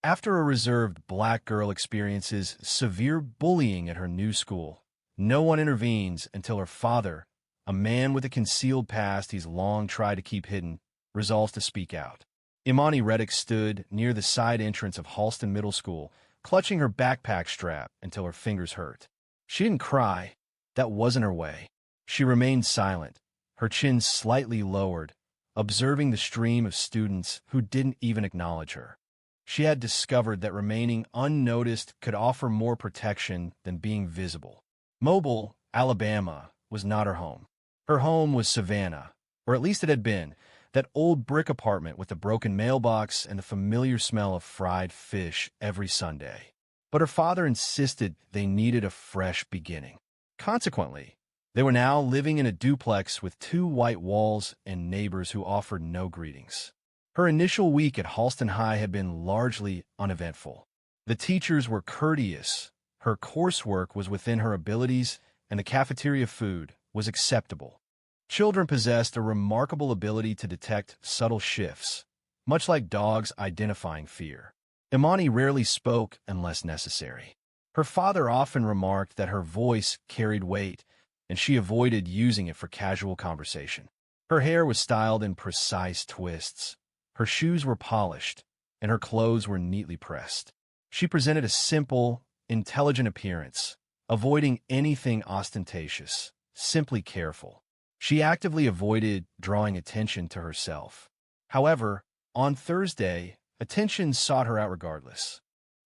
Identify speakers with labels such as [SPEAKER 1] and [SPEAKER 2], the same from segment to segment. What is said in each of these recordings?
[SPEAKER 1] After a reserved black girl experiences severe bullying at her new school, no one intervenes until her father, a man with a concealed past he's long tried to keep hidden, resolves to speak out. Imani Reddick stood near the side entrance of Halston Middle School, clutching her backpack strap until her fingers hurt. She didn't cry. That wasn't her way. She remained silent, her chin slightly lowered, observing the stream of students who didn't even acknowledge her. She had discovered that remaining unnoticed could offer more protection than being visible. Mobile, Alabama, was not her home. Her home was Savannah, or at least it had been, that old brick apartment with the broken mailbox and the familiar smell of fried fish every Sunday. But her father insisted they needed a fresh beginning. Consequently, they were now living in a duplex with two white walls and neighbors who offered no greetings. Her initial week at Halston High had been largely uneventful. The teachers were courteous, her coursework was within her abilities, and the cafeteria food was acceptable. Children possessed a remarkable ability to detect subtle shifts, much like dogs identifying fear. Imani rarely spoke unless necessary. Her father often remarked that her voice carried weight, and she avoided using it for casual conversation. Her hair was styled in precise twists. Her shoes were polished, and her clothes were neatly pressed. She presented a simple, intelligent appearance, avoiding anything ostentatious, simply careful. She actively avoided drawing attention to herself. However, on Thursday, attention sought her out regardless.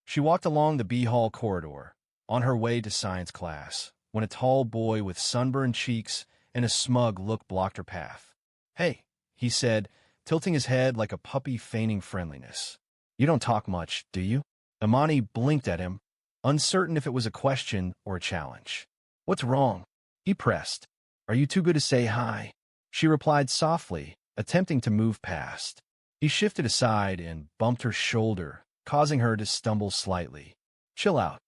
[SPEAKER 1] She walked along the B Hall corridor, on her way to science class, when a tall boy with sunburned cheeks and a smug look blocked her path. "Hey," he said, tilting his head like a puppy feigning friendliness. "You don't talk much, do you?" Imani blinked at him, uncertain if it was a question or a challenge. "What's wrong?" he pressed. "Are you too good to say hi?" She replied softly, attempting to move past. He shifted aside and bumped her shoulder, causing her to stumble slightly. "Chill out."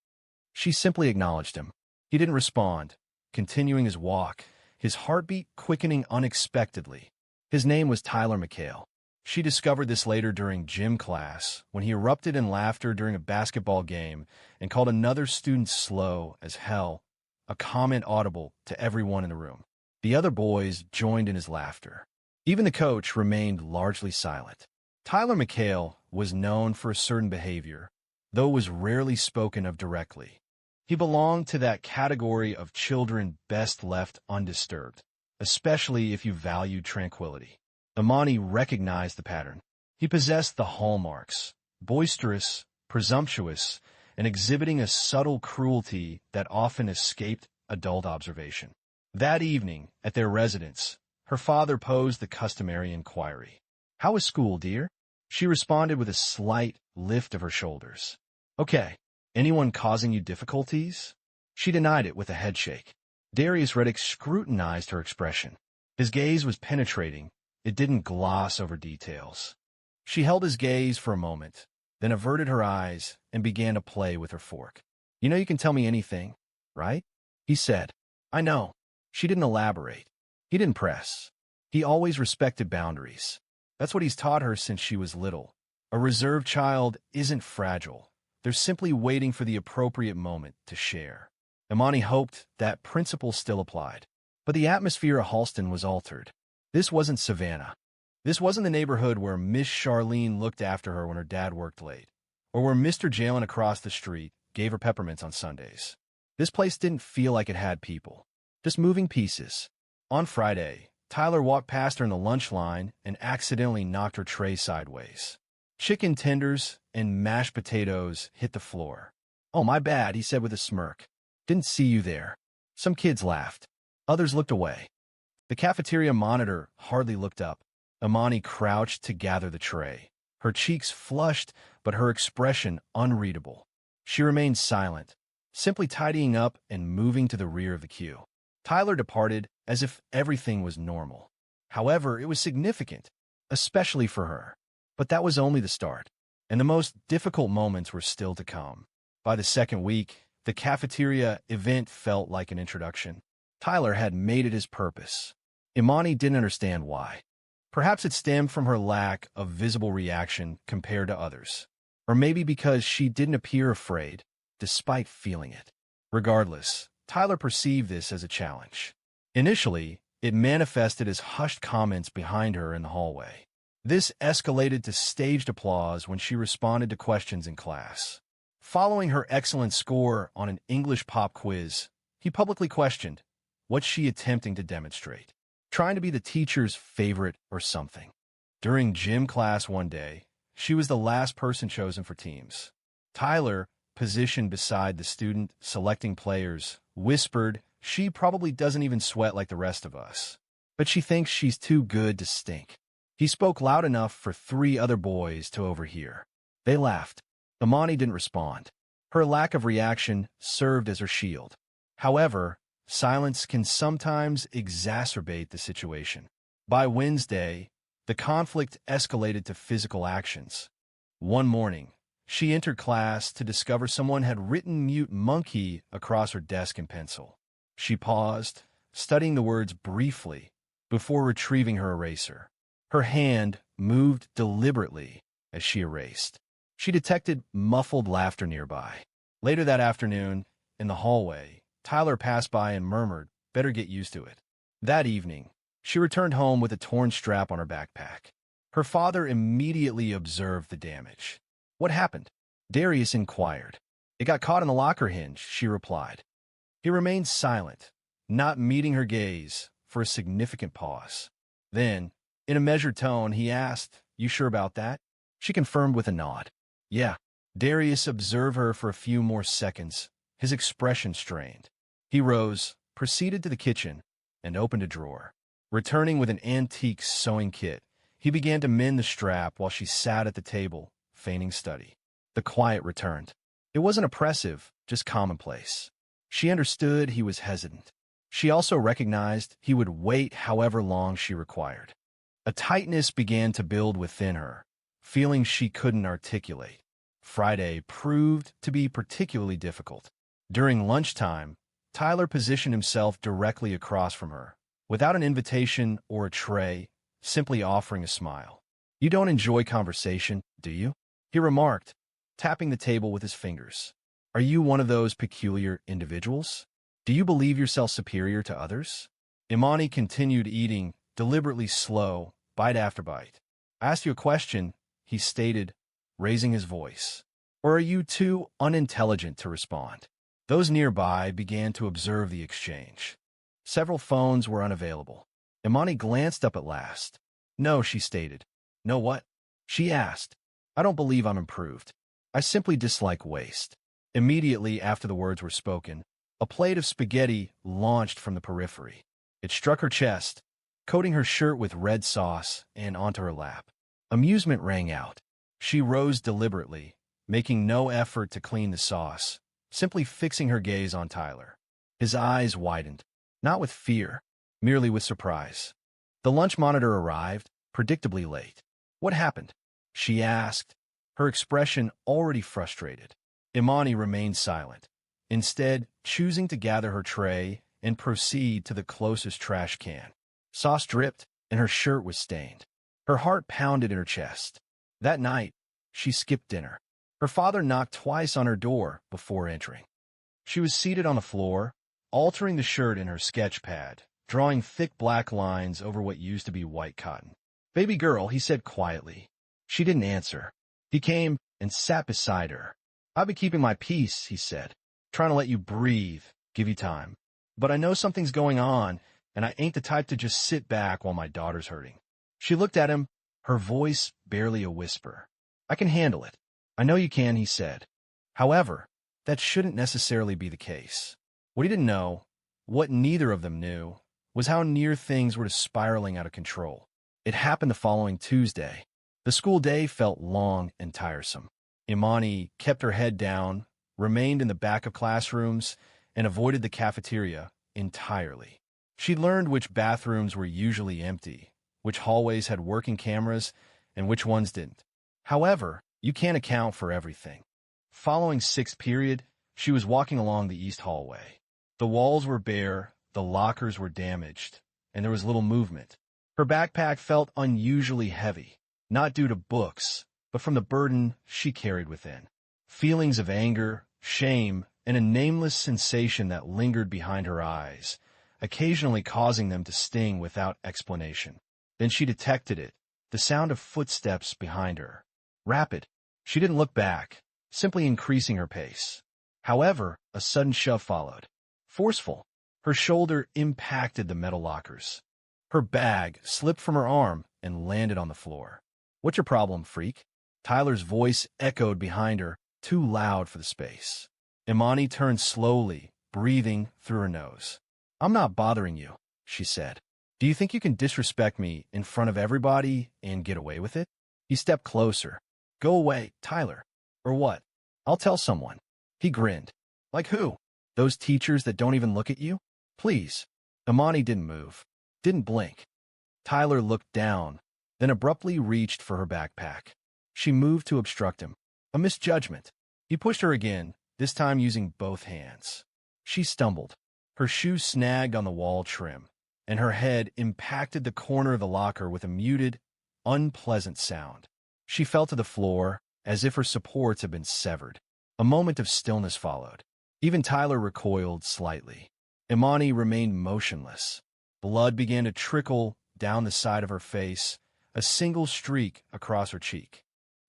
[SPEAKER 1] She simply acknowledged him. He didn't respond, continuing his walk, his heartbeat quickening unexpectedly. His name was Tyler McHale. She discovered this later during gym class, when he erupted in laughter during a basketball game and called another student slow as hell, a comment audible to everyone in the room. The other boys joined in his laughter. Even the coach remained largely silent. Tyler McHale was known for a certain behavior, though it was rarely spoken of directly. He belonged to that category of children best left undisturbed, especially if you valued tranquility. Imani recognized the pattern. He possessed the hallmarks: boisterous, presumptuous, and exhibiting a subtle cruelty that often escaped adult observation. That evening, at their residence, her father posed the customary inquiry. "How was school, dear?" She responded with a slight lift of her shoulders. "Okay. Anyone causing you difficulties?" She denied it with a headshake. Darius Reddick scrutinized her expression. His gaze was penetrating. It didn't gloss over details. She held his gaze for a moment, then averted her eyes and began to play with her fork. "You know you can tell me anything, right?" he said. "I know." She didn't elaborate. He didn't press. He always respected boundaries. That's what he's taught her since she was little. A reserved child isn't fragile. They're simply waiting for the appropriate moment to share. Imani hoped that principle still applied. But the atmosphere of Halston was altered. This wasn't Savannah. This wasn't the neighborhood where Miss Charlene looked after her when her dad worked late, or where Mr. Jalen across the street gave her peppermints on Sundays. This place didn't feel like it had people, just moving pieces. On Friday, Tyler walked past her in the lunch line and accidentally knocked her tray sideways. Chicken tenders and mashed potatoes hit the floor. "Oh, my bad," he said with a smirk. "Didn't see you there." Some kids laughed. Others looked away. The cafeteria monitor hardly looked up. Imani crouched to gather the tray, her cheeks flushed but her expression unreadable. She remained silent, simply tidying up and moving to the rear of the queue. Tyler departed as if everything was normal. However, it was significant, especially for her. But that was only the start, and the most difficult moments were still to come. By the second week, the cafeteria event felt like an introduction. Tyler had made it his purpose. Imani didn't understand why. Perhaps it stemmed from her lack of visible reaction compared to others. Or maybe because she didn't appear afraid, despite feeling it. Regardless, Tyler perceived this as a challenge. Initially, it manifested as hushed comments behind her in the hallway. This escalated to staged applause when she responded to questions in class. Following her excellent score on an English pop quiz, he publicly questioned, what's she attempting to demonstrate? Trying to be the teacher's favorite or something. During gym class one day, she was the last person chosen for teams. Tyler, positioned beside the student selecting players, whispered, she probably doesn't even sweat like the rest of us, but she thinks she's too good to stink. He spoke loud enough for 3 other boys to overhear. They laughed. Imani didn't respond. Her lack of reaction served as her shield. However, silence can sometimes exacerbate the situation. By Wednesday, the conflict escalated to physical actions. One morning, she entered class to discover someone had written "mute monkey" across her desk in pencil. She paused, studying the words briefly, before retrieving her eraser. Her hand moved deliberately as she erased. She detected muffled laughter nearby. Later that afternoon, in the hallway, Tyler passed by and murmured, "Better get used to it." That evening, she returned home with a torn strap on her backpack. Her father immediately observed the damage. "What happened?" Darius inquired. "It got caught in the locker hinge," she replied. He remained silent, not meeting her gaze, for a significant pause. Then, in a measured tone, he asked, "You sure about that?" She confirmed with a nod. "Yeah." Darius observed her for a few more seconds, his expression strained. He rose, proceeded to the kitchen, and opened a drawer. Returning with an antique sewing kit, he began to mend the strap while she sat at the table, feigning study. The quiet returned. It wasn't oppressive, just commonplace. She understood he was hesitant. She also recognized he would wait however long she required. A tightness began to build within her, feelings she couldn't articulate. Friday proved to be particularly difficult. During lunchtime, Tyler positioned himself directly across from her, without an invitation or a tray, simply offering a smile. "You don't enjoy conversation, do you?" he remarked, tapping the table with his fingers. "Are you one of those peculiar individuals? Do you believe yourself superior to others?" Imani continued eating, deliberately slow, bite after bite. "I asked you a question," he stated, raising his voice. "Or are you too unintelligent to respond?" Those nearby began to observe the exchange. Several phones were unavailable. Imani glanced up at last. "No," she stated. "No what?" she asked. "I don't believe I'm improved. I simply dislike waste." Immediately after the words were spoken, a plate of spaghetti launched from the periphery. It struck her chest, coating her shirt with red sauce and onto her lap. Amusement rang out. She rose deliberately, making no effort to clean the sauce, simply fixing her gaze on Tyler. His eyes widened, not with fear, merely with surprise. The lunch monitor arrived, predictably late. "What happened?" she asked, her expression already frustrated. Imani remained silent, instead choosing to gather her tray and proceed to the closest trash can. Sauce dripped, and her shirt was stained. Her heart pounded in her chest. That night, she skipped dinner. Her father knocked twice on her door before entering. She was seated on the floor, altering the shirt in her sketch pad, drawing thick black lines over what used to be white cotton. "Baby girl," he said quietly. She didn't answer. He came and sat beside her. "I've been keeping my peace," he said, "trying to let you breathe, give you time. But I know something's going on, and I ain't the type to just sit back while my daughter's hurting." She looked at him, her voice barely a whisper. "I can handle it." "I know you can," he said. However, that shouldn't necessarily be the case. What he didn't know, what neither of them knew, was how near things were to spiraling out of control. It happened the following Tuesday. The school day felt long and tiresome. Imani kept her head down, remained in the back of classrooms, and avoided the cafeteria entirely. She learned which bathrooms were usually empty, which hallways had working cameras, and which ones didn't. However, you can't account for everything. Following sixth period, she was walking along the east hallway. The walls were bare, the lockers were damaged, and there was little movement. Her backpack felt unusually heavy, not due to books, but from the burden she carried within. Feelings of anger, shame, and a nameless sensation that lingered behind her eyes, occasionally causing them to sting without explanation. Then she detected it, the sound of footsteps behind her. Rapid. She didn't look back, simply increasing her pace. However, a sudden shove followed. Forceful. Her shoulder impacted the metal lockers. Her bag slipped from her arm and landed on the floor. "What's your problem, freak?" Tyler's voice echoed behind her, too loud for the space. Imani turned slowly, breathing through her nose. "I'm not bothering you," she said. "Do you think you can disrespect me in front of everybody and get away with it?" He stepped closer. "Go away, Tyler. Or what? I'll tell someone." He grinned. "Like who? Those teachers that don't even look at you? Please." Imani didn't move, didn't blink. Tyler looked down, then abruptly reached for her backpack. She moved to obstruct him. A misjudgment. He pushed her again, this time using both hands. She stumbled. Her shoe snagged on the wall trim, and her head impacted the corner of the locker with a muted, unpleasant sound. She fell to the floor, as if her supports had been severed. A moment of stillness followed. Even Tyler recoiled slightly. Imani remained motionless. Blood began to trickle down the side of her face, a single streak across her cheek.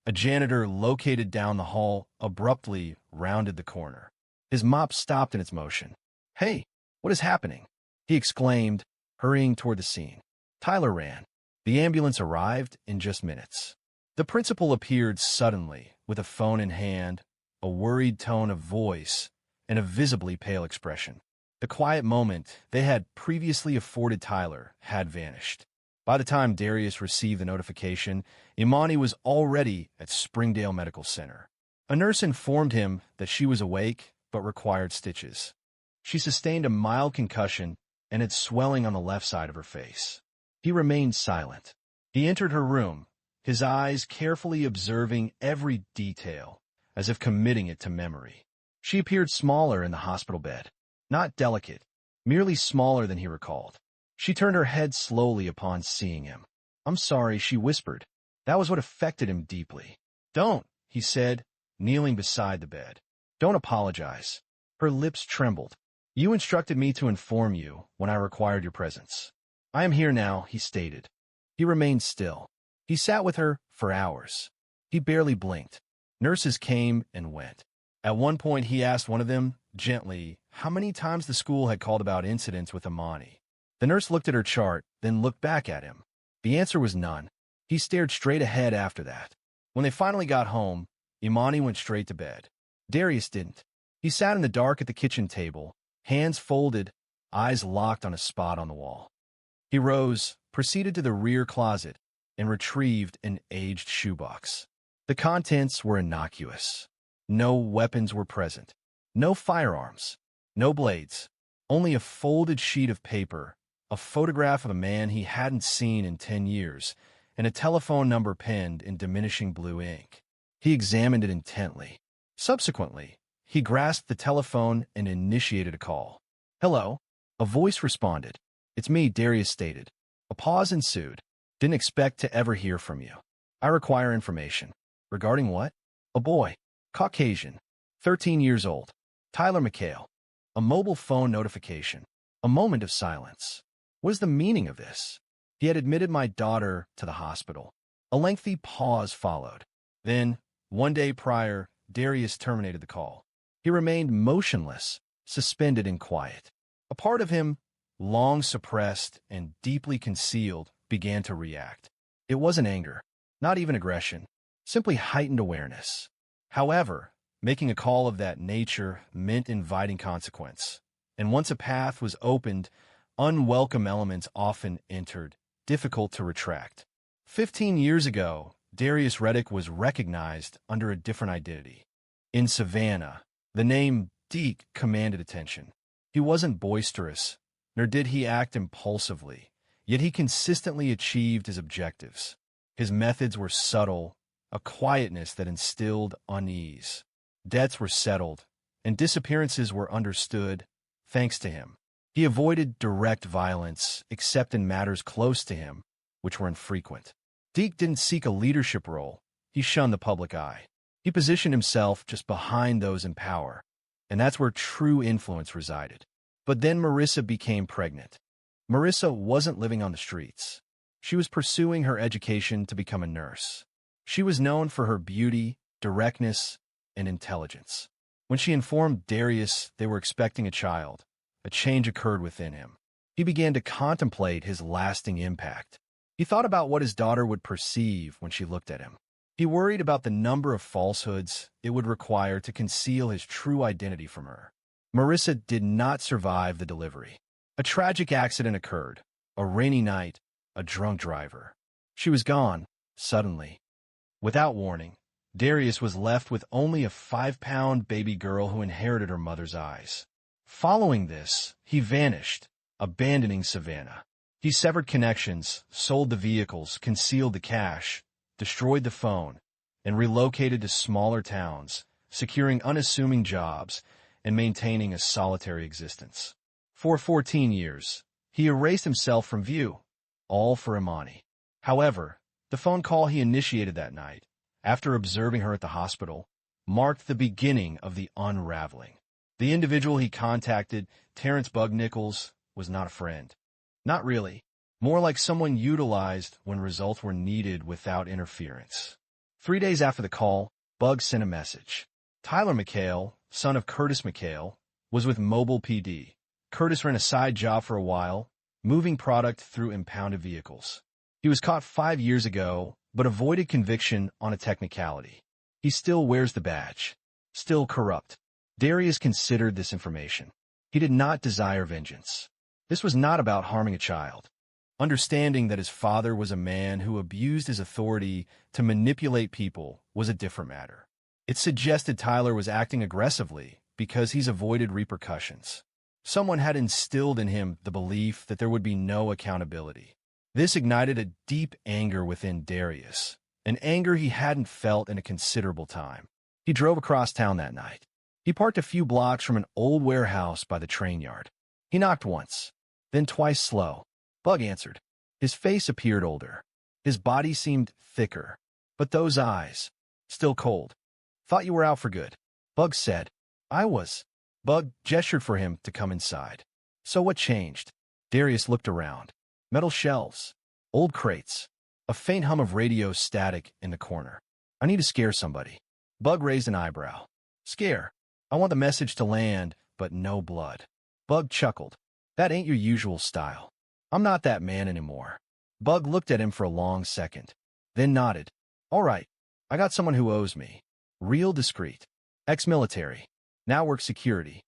[SPEAKER 1] A janitor located down the hall abruptly rounded the corner. His mop stopped in its motion. "Hey, what is happening?" he exclaimed, hurrying toward the scene. Tyler ran. The ambulance arrived in just minutes. The principal appeared suddenly, with a phone in hand, a worried tone of voice, and a visibly pale expression. The quiet moment they had previously afforded Tyler had vanished. By the time Darius received the notification, Imani was already at Springdale Medical Center. A nurse informed him that she was awake but required stitches. She sustained a mild concussion and had swelling on the left side of her face. He remained silent. He entered her room, his eyes carefully observing every detail, as if committing it to memory. She appeared smaller in the hospital bed. Not delicate, merely smaller than he recalled. She turned her head slowly upon seeing him. "I'm sorry," she whispered. That was what affected him deeply. "Don't," he said, kneeling beside the bed. "Don't apologize." Her lips trembled. "You instructed me to inform you when I required your presence. I am here now," he stated. He remained still. He sat with her for hours. He barely blinked. Nurses came and went. At one point, he asked one of them, gently, how many times the school had called about incidents with Imani. The nurse looked at her chart, then looked back at him. The answer was none. He stared straight ahead after that. When they finally got home, Imani went straight to bed. Darius didn't. He sat in the dark at the kitchen table, hands folded, eyes locked on a spot on the wall. He rose, proceeded to the rear closet, and retrieved an aged shoebox. The contents were innocuous. No weapons were present. No firearms. No blades. Only a folded sheet of paper, a photograph of a man he hadn't seen in 10 years, and a telephone number penned in diminishing blue ink. He examined it intently. Subsequently, he grasped the telephone and initiated a call. "Hello?" A voice responded. "It's me," Darius stated. A pause ensued. "Didn't expect to ever hear from you. I require information." "Regarding what?" "A boy. Caucasian. 13 years old. Tyler McHale." A mobile phone notification. A moment of silence. What is the meaning of this? He had admitted my daughter to the hospital. A lengthy pause followed. Then, one day prior, Darius terminated the call. He remained motionless, suspended in quiet. A part of him, long suppressed and deeply concealed, began to react. It wasn't anger, not even aggression, simply heightened awareness. However, making a call of that nature meant inviting consequence. And once a path was opened, unwelcome elements often entered, difficult to retract. 15 years ago, Darius Reddick was recognized under a different identity. In Savannah, the name Deke commanded attention. He wasn't boisterous, nor did he act impulsively, yet he consistently achieved his objectives. His methods were subtle, a quietness that instilled unease. Debts were settled, and disappearances were understood, thanks to him. He avoided direct violence, except in matters close to him, which were infrequent. Deke didn't seek a leadership role. he shunned the public eye. He positioned himself just behind those in power, and that's where true influence resided. But then Marissa became pregnant. Marissa wasn't living on the streets. She was pursuing her education to become a nurse. She was known for her beauty, directness, and intelligence. When she informed Darius they were expecting a child, a change occurred within him. He began to contemplate his lasting impact. He thought about what his daughter would perceive when she looked at him. He worried about the number of falsehoods it would require to conceal his true identity from her. Marissa did not survive the delivery. A tragic accident occurred. A rainy night, a drunk driver. She was gone, suddenly. Without warning, Darius was left with only a 5-pound baby girl who inherited her mother's eyes. Following this, he vanished, abandoning Savannah. He severed connections, sold the vehicles, concealed the cash, destroyed the phone, and relocated to smaller towns, securing unassuming jobs and maintaining a solitary existence. For 14 years, he erased himself from view, all for Imani. However, the phone call he initiated that night, after observing her at the hospital, marked the beginning of the unraveling. The individual he contacted, Terrence Bug Nichols, was not a friend. Not really. More like someone utilized when results were needed without interference. 3 days after the call, Bug sent a message. Tyler McHale, son of Curtis McHale, was with Mobile PD. Curtis ran a side job for a while, moving product through impounded vehicles. He was caught 5 years ago, but avoided conviction on a technicality. He still wears the badge. Still corrupt. Darius considered this information. He did not desire vengeance. This was not about harming a child. Understanding that his father was a man who abused his authority to manipulate people was a different matter. It suggested Tyler was acting aggressively because he's avoided repercussions. Someone had instilled in him the belief that there would be no accountability. This ignited a deep anger within Darius, an anger he hadn't felt in a considerable time. He drove across town that night. He parked a few blocks from an old warehouse by the train yard. He knocked once, then twice slow. Bug answered. His face appeared older. His body seemed thicker, but those eyes, still cold. Thought you were out for good. Bug said. I was. Bug gestured for him to come inside. So what changed? Darius looked around. Metal shelves, old crates, a faint hum of radio static in the corner. I need to scare somebody. Bug raised an eyebrow. Scare. I want the message to land, but no blood. Bug chuckled. That ain't your usual style. I'm not that man anymore. Bug looked at him for a long second, then nodded. All right, I got someone who owes me. Real discreet. Ex-military. Now works security.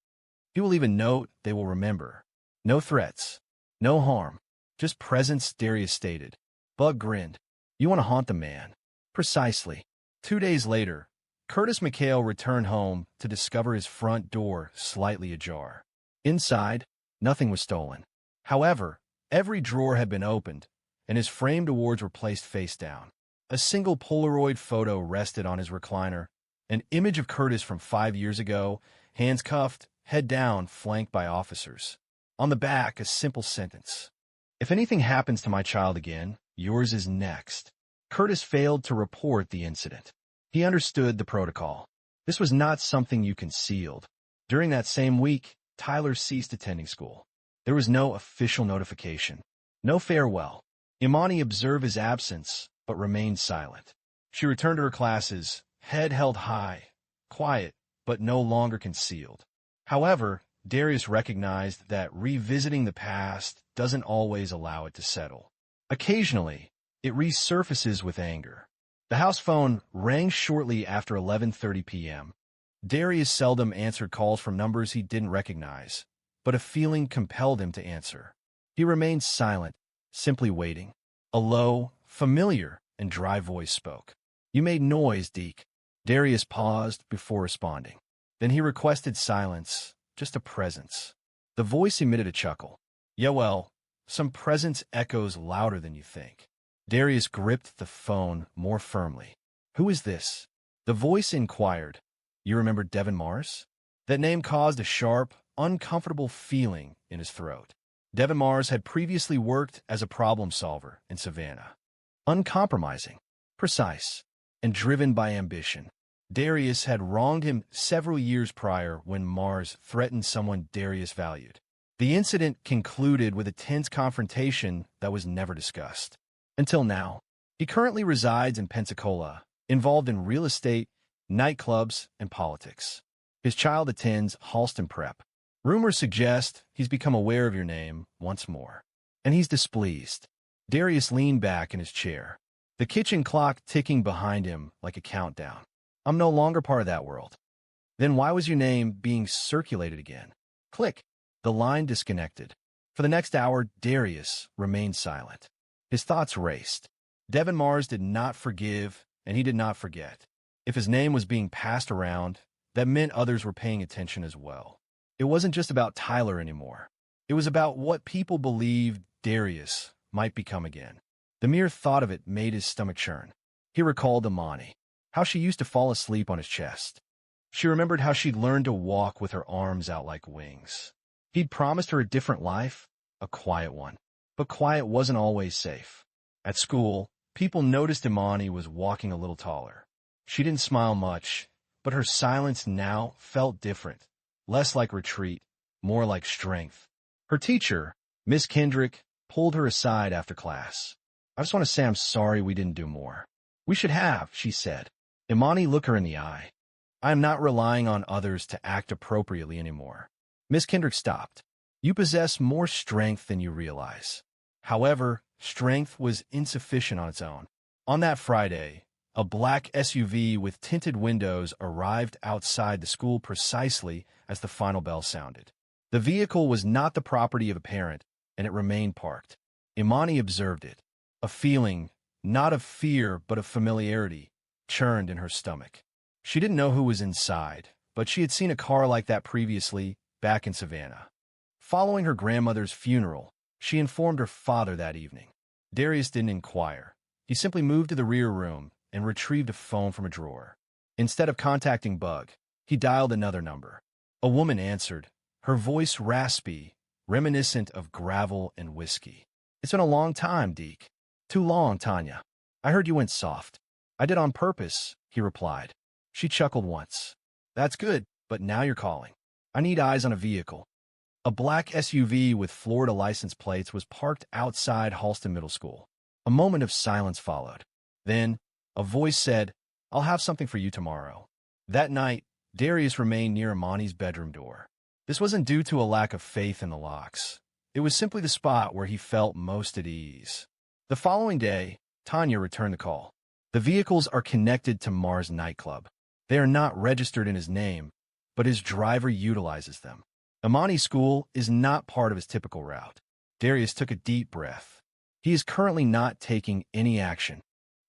[SPEAKER 1] He will leave a note they will remember. No threats. No harm. Just presence, Darius stated. Bug grinned. You want to haunt the man. Precisely. 2 days later, Curtis McHale returned home to discover his front door slightly ajar. Inside, nothing was stolen. However, every drawer had been opened, and his framed awards were placed face down. A single Polaroid photo rested on his recliner, an image of Curtis from 5 years ago, hands cuffed, head down, flanked by officers. On the back, a simple sentence. If anything happens to my child again, yours is next. Curtis failed to report the incident. He understood the protocol. This was not something you concealed. During that same week, Tyler ceased attending school. There was no official notification. No farewell. Imani observed his absence, but remained silent. She returned to her classes, head held high, quiet, but no longer concealed. However, Darius recognized that revisiting the past doesn't always allow it to settle. Occasionally, it resurfaces with anger. The house phone rang shortly after 11:30 p.m. Darius seldom answered calls from numbers he didn't recognize, but a feeling compelled him to answer. He remained silent, simply waiting. A low, familiar, and dry voice spoke. You made noise, Deke. Darius paused before responding. Then he requested silence, just a presence. The voice emitted a chuckle. Yeah, well, some presence echoes louder than you think. Darius gripped the phone more firmly. Who is this? The voice inquired. You remember Devin Mars? That name caused a sharp, uncomfortable feeling in his throat. Devin Mars had previously worked as a problem solver in Savannah. Uncompromising. Precise. and driven by ambition. Darius had wronged him several years prior when Mars threatened someone Darius valued. The incident concluded with a tense confrontation that was never discussed. Until now, he currently resides in Pensacola, involved in real estate, nightclubs, and politics. His child attends Halston Prep. Rumors suggest he's become aware of your name once more, and he's displeased. Darius leaned back in his chair, the kitchen clock ticking behind him like a countdown. I'm no longer part of that world. Then why was your name being circulated again? Click. The line disconnected. For the next hour, Darius remained silent. His thoughts raced. Devin Mars did not forgive, and he did not forget. If his name was being passed around, that meant others were paying attention as well. It wasn't just about Tyler anymore. It was about what people believed Darius might become again. The mere thought of it made his stomach churn. He recalled Imani, how she used to fall asleep on his chest. She remembered how she'd learned to walk with her arms out like wings. He'd promised her a different life, a quiet one. But quiet wasn't always safe. At school, people noticed Imani was walking a little taller. She didn't smile much, but her silence now felt different. Less like retreat, more like strength. Her teacher, Miss Kendrick, pulled her aside after class. I just want to say I'm sorry we didn't do more. We should have, she said. Imani looked her in the eye. I am not relying on others to act appropriately anymore. Miss Kendrick stopped. You possess more strength than you realize. However, strength was insufficient on its own. On that Friday, a black SUV with tinted windows arrived outside the school precisely as the final bell sounded. The vehicle was not the property of a parent, and it remained parked. Imani observed it. A feeling, not of fear but of familiarity, churned in her stomach. She didn't know who was inside, but she had seen a car like that previously, back in Savannah. Following her grandmother's funeral, she informed her father that evening. Darius didn't inquire. He simply moved to the rear room and retrieved a phone from a drawer. Instead of contacting Bug, he dialed another number. A woman answered, her voice raspy, reminiscent of gravel and whiskey. It's been a long time, Deke. Too long, Tanya. I heard you went soft. I did on purpose, he replied. She chuckled once. That's good, but now you're calling. I need eyes on a vehicle. A black SUV with Florida license plates was parked outside Halston Middle School. A moment of silence followed. Then, a voice said, I'll have something for you tomorrow. That night, Darius remained near Imani's bedroom door. This wasn't due to a lack of faith in the locks. It was simply the spot where he felt most at ease. The following day, Tanya returned the call. The vehicles are connected to Mars nightclub. They are not registered in his name, but his driver utilizes them. Imani's school is not part of his typical route. Darius took a deep breath. He is currently not taking any action.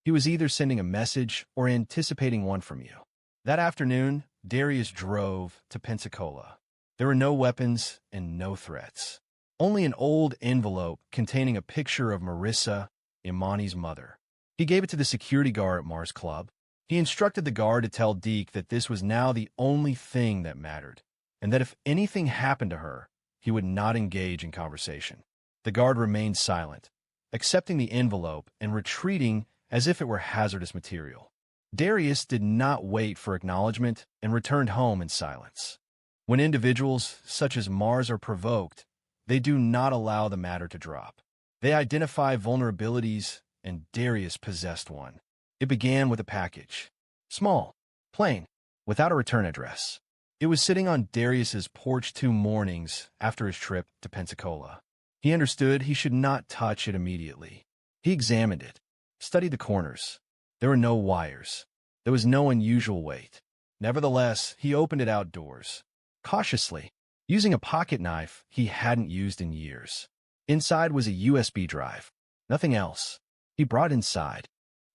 [SPEAKER 1] He was either sending a message or anticipating one from you. That afternoon, Darius drove to Pensacola. There were no weapons and no threats. Only an old envelope containing a picture of Marissa, Imani's mother. He gave it to the security guard at Mars Club. He instructed the guard to tell Deke that this was now the only thing that mattered, and that if anything happened to her, he would not engage in conversation. The guard remained silent, accepting the envelope and retreating as if it were hazardous material. Darius did not wait for acknowledgement and returned home in silence. When individuals such as Mars are provoked, they do not allow the matter to drop. They identify vulnerabilities, and Darius possessed one. It began with a package. Small, plain, without a return address. It was sitting on Darius's porch 2 mornings after his trip to Pensacola. He understood he should not touch it immediately. He examined it, studied the corners. There were no wires. There was no unusual weight. Nevertheless, he opened it outdoors, cautiously, using a pocket knife he hadn't used in years. Inside was a USB drive. Nothing else. He brought inside.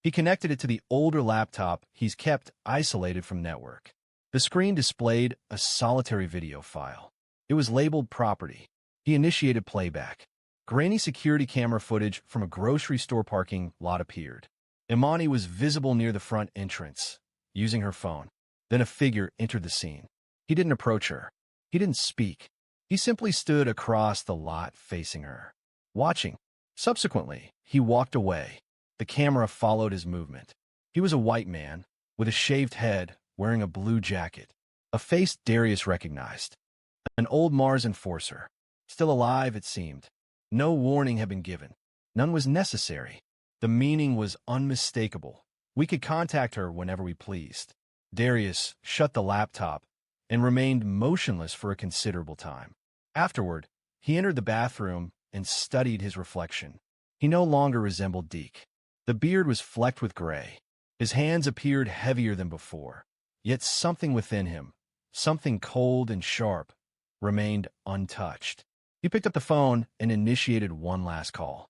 [SPEAKER 1] He connected it to the older laptop he's kept isolated from network. The screen displayed a solitary video file. It was labeled property. He initiated playback. Grainy security camera footage from a grocery store parking lot appeared. Imani was visible near the front entrance, using her phone. Then a figure entered the scene. He didn't approach her. He didn't speak. He simply stood across the lot facing her, watching. Subsequently, he walked away. The camera followed his movement. He was a white man, with a shaved head, wearing a blue jacket. A face Darius recognized. An old Mars enforcer. Still alive, it seemed. No warning had been given. None was necessary. The meaning was unmistakable. We could contact her whenever we pleased. Darius shut the laptop and remained motionless for a considerable time. Afterward, he entered the bathroom and studied his reflection. He no longer resembled Deke. The beard was flecked with gray. His hands appeared heavier than before. Yet something within him, something cold and sharp, remained untouched. He picked up the phone and initiated one last call.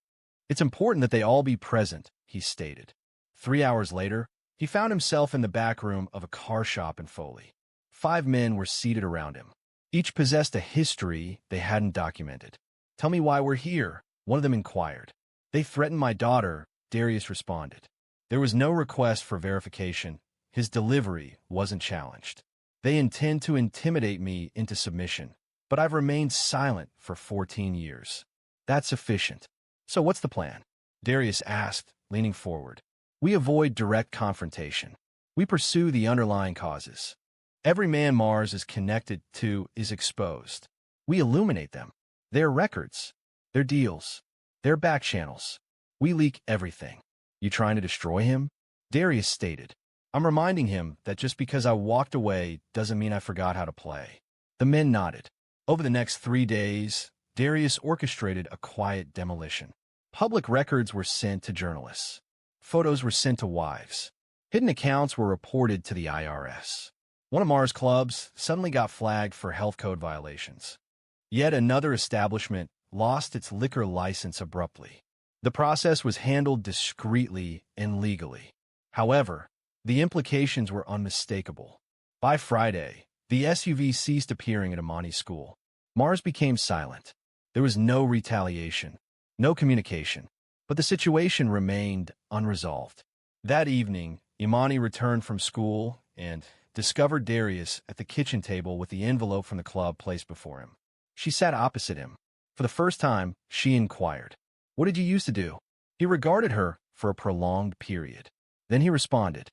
[SPEAKER 1] "It's important that they all be present," he stated. 3 hours later, he found himself in the back room of a car shop in Foley. 5 men were seated around him. Each possessed a history they hadn't documented. "Tell me why we're here," one of them inquired. "They threatened my daughter," Darius responded. There was no request for verification. His delivery wasn't challenged. "They intend to intimidate me into submission, but I've remained silent for 14 years. That's sufficient." "So what's the plan?" Darius asked, leaning forward. "We avoid direct confrontation. We pursue the underlying causes. Every man Mars is connected to is exposed. We illuminate them. Their records, their deals, their back channels. We leak everything." "You trying to destroy him?" Darius stated. "I'm reminding him that just because I walked away doesn't mean I forgot how to play." The men nodded. Over the next 3 days, Darius orchestrated a quiet demolition. Public records were sent to journalists. Photos were sent to wives. Hidden accounts were reported to the IRS. One of Mars' clubs suddenly got flagged for health code violations. Yet another establishment lost its liquor license abruptly. The process was handled discreetly and legally. However, the implications were unmistakable. By Friday, the SUV ceased appearing at Imani's school. Mars became silent. There was no retaliation, no communication, but the situation remained unresolved. That evening, Imani returned from school and discovered Darius at the kitchen table with the envelope from the club placed before him. She sat opposite him. For the first time, she inquired, "What did you used to do?" He regarded her for a prolonged period. Then he responded,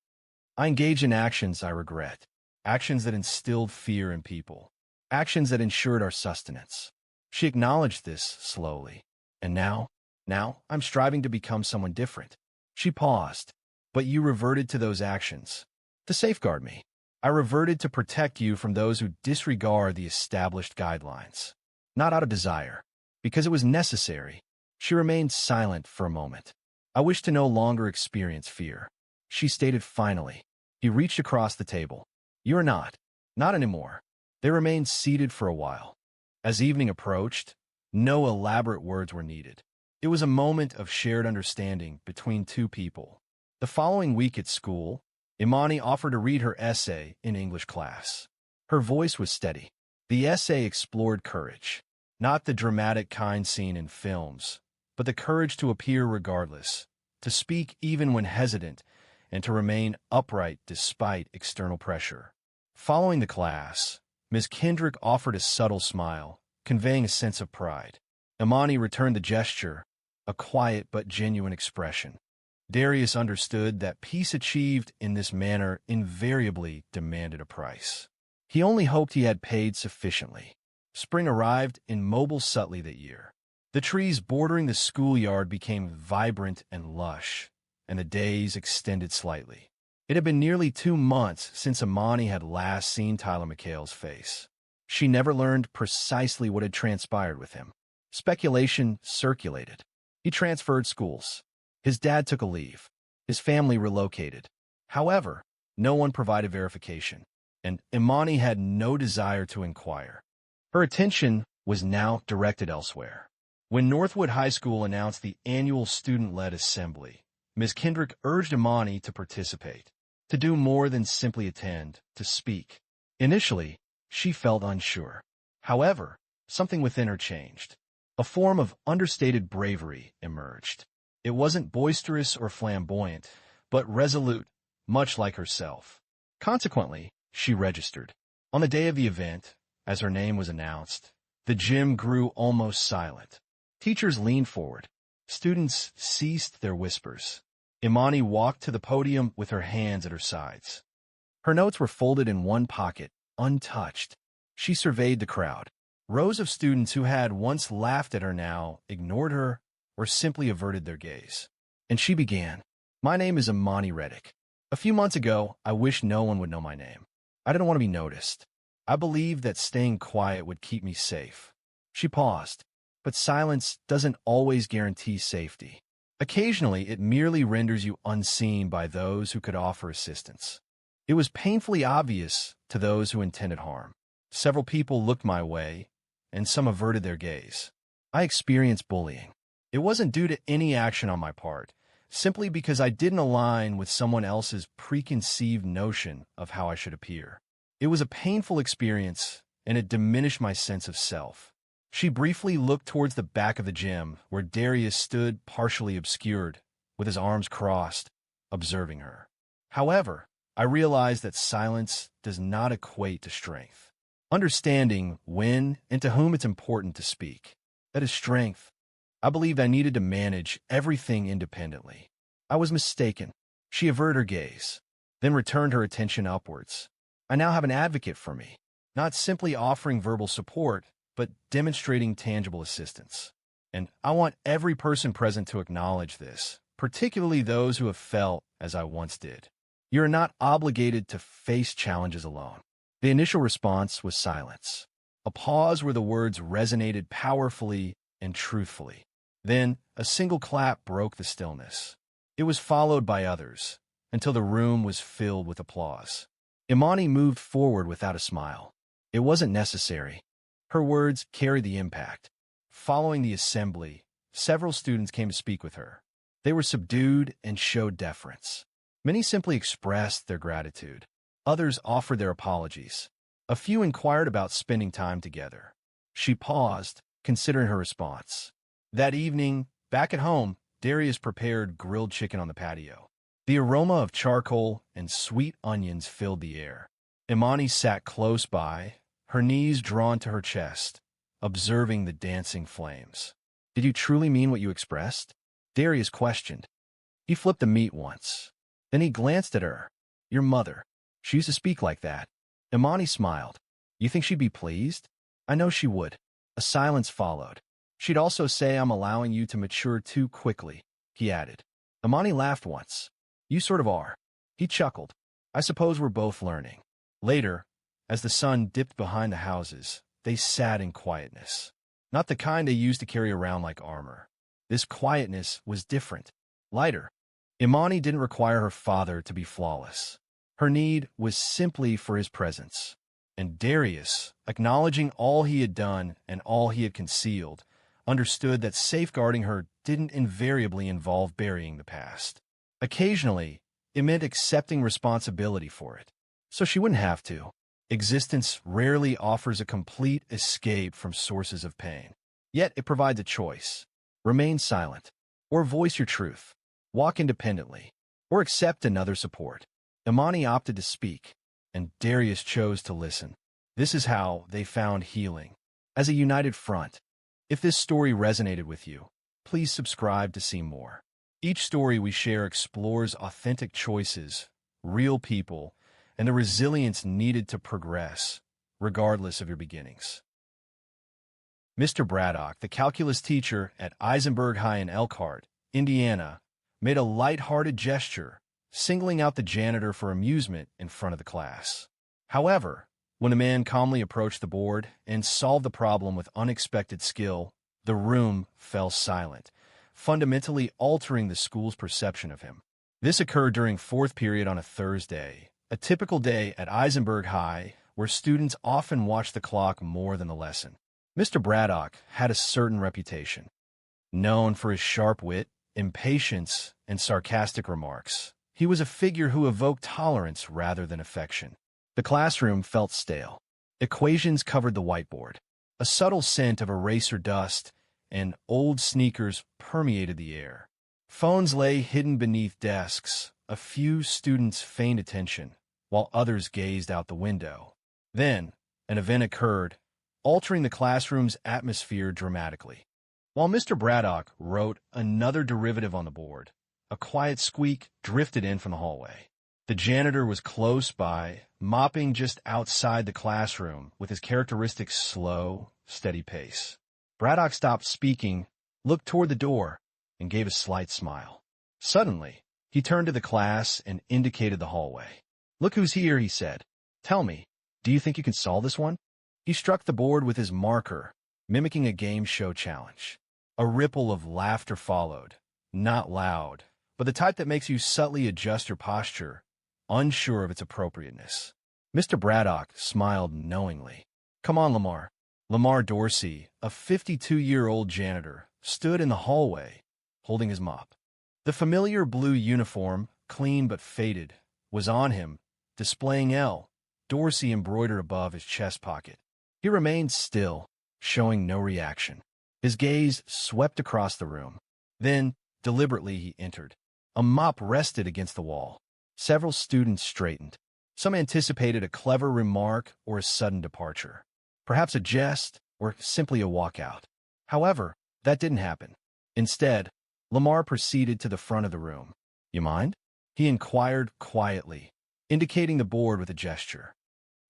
[SPEAKER 1] "I engaged in actions I regret, actions that instilled fear in people, actions that ensured our sustenance." She acknowledged this slowly. "And now I'm striving to become someone different." She paused. "But you reverted to those actions to safeguard me." "I reverted to protect you from those who disregard the established guidelines. Not out of desire, because it was necessary." She remained silent for a moment. "I wish to no longer experience fear," she stated finally. He reached across the table. "You're not anymore." They remained seated for a while. As evening approached, no elaborate words were needed. It was a moment of shared understanding between two people. The following week at school, Imani offered to read her essay in English class. Her voice was steady. The essay explored courage, not the dramatic kind seen in films, but the courage to appear regardless, to speak even when hesitant, and to remain upright despite external pressure. Following the class, Ms. Kendrick offered a subtle smile, conveying a sense of pride. Imani returned the gesture, a quiet but genuine expression. Darius understood that peace achieved in this manner invariably demanded a price. He only hoped he had paid sufficiently. Spring arrived in Mobile Sutley that year. The trees bordering the schoolyard became vibrant and lush, and the days extended slightly. It had been nearly 2 months since Imani had last seen Tyler McHale's face. She never learned precisely what had transpired with him. Speculation circulated. He transferred schools. His dad took a leave. His family relocated. However, no one provided verification, and Imani had no desire to inquire. Her attention was now directed elsewhere. When Northwood High School announced the annual student-led assembly, Ms. Kendrick urged Imani to participate, to do more than simply attend, to speak. Initially, she felt unsure. However, something within her changed. A form of understated bravery emerged. It wasn't boisterous or flamboyant, but resolute, much like herself. Consequently, she registered. On the day of the event, as her name was announced, the gym grew almost silent. Teachers leaned forward. Students ceased their whispers. Imani walked to the podium with her hands at her sides. Her notes were folded in one pocket, untouched. She surveyed the crowd. Rows of students who had once laughed at her now ignored her or simply averted their gaze. And she began. My name is Imani Reddick. A few months ago, I wished no one would know my name. I didn't want to be noticed. I believed that staying quiet would keep me safe. She paused, but silence doesn't always guarantee safety. Occasionally, it merely renders you unseen by those who could offer assistance. It was painfully obvious to those who intended harm. Several people looked my way, and some averted their gaze. I experienced bullying. It wasn't due to any action on my part, simply because I didn't align with someone else's preconceived notion of how I should appear. It was a painful experience, and it diminished my sense of self. She briefly looked towards the back of the gym, where Darius stood partially obscured, with his arms crossed, observing her. However, I realized that silence does not equate to strength. Understanding when and to whom it's important to speak. That is strength. I believed I needed to manage everything independently. I was mistaken. She averted her gaze, then returned her attention upwards. I now have an advocate for me, not simply offering verbal support, but demonstrating tangible assistance. And I want every person present to acknowledge this, particularly those who have felt as I once did. You are not obligated to face challenges alone. The initial response was silence, a pause where the words resonated powerfully and truthfully. Then, a single clap broke the stillness. It was followed by others, until the room was filled with applause. Imani moved forward without a smile. It wasn't necessary. Her words carried the impact. Following the assembly, several students came to speak with her. They were subdued and showed deference. Many simply expressed their gratitude. Others offered their apologies. A few inquired about spending time together. She paused, considering her response. That evening, back at home, Darius prepared grilled chicken on the patio. The aroma of charcoal and sweet onions filled the air. Imani sat close by, her knees drawn to her chest, observing the dancing flames. Did you truly mean what you expressed? Darius questioned. He flipped the meat once. Then he glanced at her. Your mother. She used to speak like that. Imani smiled. You think she'd be pleased? I know she would. A silence followed. She'd also say I'm allowing you to mature too quickly, he added. Imani laughed once. You sort of are. He chuckled. I suppose we're both learning. Later, as the sun dipped behind the houses, they sat in quietness. Not the kind they used to carry around like armor. This quietness was different, lighter. Imani didn't require her father to be flawless. Her need was simply for his presence. And Darius, acknowledging all he had done and all he had concealed, understood that safeguarding her didn't invariably involve burying the past. Occasionally, it meant accepting responsibility for it, so she wouldn't have to. Existence rarely offers a complete escape from sources of pain. Yet it provides a choice. Remain silent, or voice your truth. Walk independently, or accept another support. Imani opted to speak, and Darius chose to listen. This is how they found healing. As a united front. If this story resonated with you, please subscribe to see more. Each story we share explores authentic choices, real people, and the resilience needed to progress, regardless of your beginnings. Mr. Braddock, the calculus teacher at Eisenberg High in Elkhart, Indiana, made a light-hearted gesture, singling out the janitor for amusement in front of the class. However, when a man calmly approached the board and solved the problem with unexpected skill, the room fell silent, fundamentally altering the school's perception of him. This occurred during fourth period on a Thursday, a typical day at Eisenberg High where students often watch the clock more than the lesson. Mr. Braddock had a certain reputation. Known for his sharp wit, impatience, and sarcastic remarks, he was a figure who evoked tolerance rather than affection. The classroom felt stale. Equations covered the whiteboard. A subtle scent of eraser dust and old sneakers permeated the air. Phones lay hidden beneath desks. A few students feigned attention, while others gazed out the window. Then, an event occurred, altering the classroom's atmosphere dramatically. While Mr. Braddock wrote another derivative on the board, a quiet squeak drifted in from the hallway. The janitor was close by, mopping just outside the classroom with his characteristic slow, steady pace. Braddock stopped speaking, looked toward the door, and gave a slight smile. Suddenly, he turned to the class and indicated the hallway. "Look who's here," he said. "Tell me, do you think you can solve this one?" He struck the board with his marker, mimicking a game show challenge. A ripple of laughter followed, not loud, but the type that makes you subtly adjust your posture, unsure of its appropriateness. Mr. Braddock smiled knowingly. "Come on, Lamar." Lamar Dorsey, a 52-year-old janitor, stood in the hallway, holding his mop. The familiar blue uniform, clean but faded, was on him, displaying L. Dorsey embroidered above his chest pocket. He remained still, showing no reaction. His gaze swept across the room. Then, deliberately, he entered. A mop rested against the wall. Several students straightened. Some anticipated a clever remark or a sudden departure. Perhaps a jest or simply a walkout. However, that didn't happen. Instead, Lamar proceeded to the front of the room. "You mind?" he inquired quietly, indicating the board with a gesture.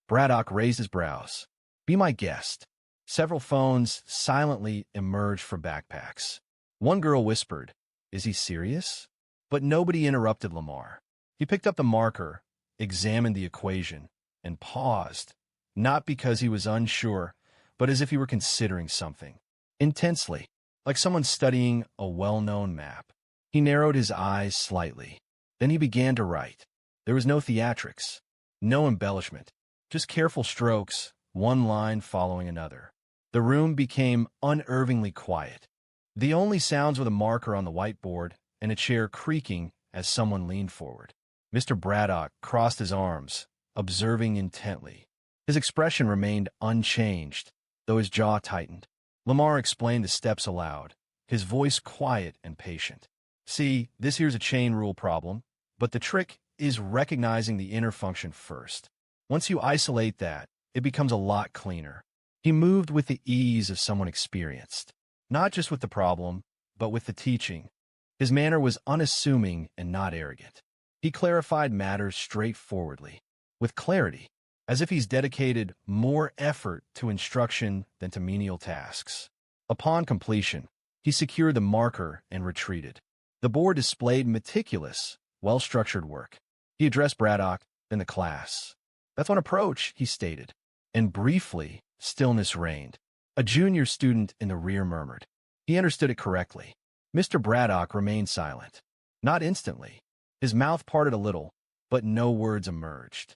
[SPEAKER 1] Braddock raised his brows. "Be my guest." Several phones silently emerged from backpacks. One girl whispered, "Is he serious?" But nobody interrupted Lamar. He picked up the marker, examined the equation, and paused, not because he was unsure, but as if he were considering something. Intensely, like someone studying a well-known map. He narrowed his eyes slightly. Then he began to write. There was no theatrics, no embellishment, just careful strokes, one line following another. The room became unnervingly quiet. The only sounds were the marker on the whiteboard and a chair creaking as someone leaned forward. Mr. Braddock crossed his arms, observing intently. His expression remained unchanged, though his jaw tightened. Lamar explained the steps aloud, his voice quiet and patient. "See, this here's a chain rule problem, but the trick is recognizing the inner function first. Once you isolate that, it becomes a lot cleaner." He moved with the ease of someone experienced, not just with the problem, but with the teaching. His manner was unassuming and not arrogant. He clarified matters straightforwardly, with clarity, as if he's dedicated more effort to instruction than to menial tasks. Upon completion, he secured the marker and retreated. The board displayed meticulous, well-structured work. He addressed Braddock, then the class. "That's one approach," he stated. And briefly, stillness reigned. A junior student in the rear murmured. He understood it correctly. Mr. Braddock remained silent. Not instantly. His mouth parted a little, but no words emerged.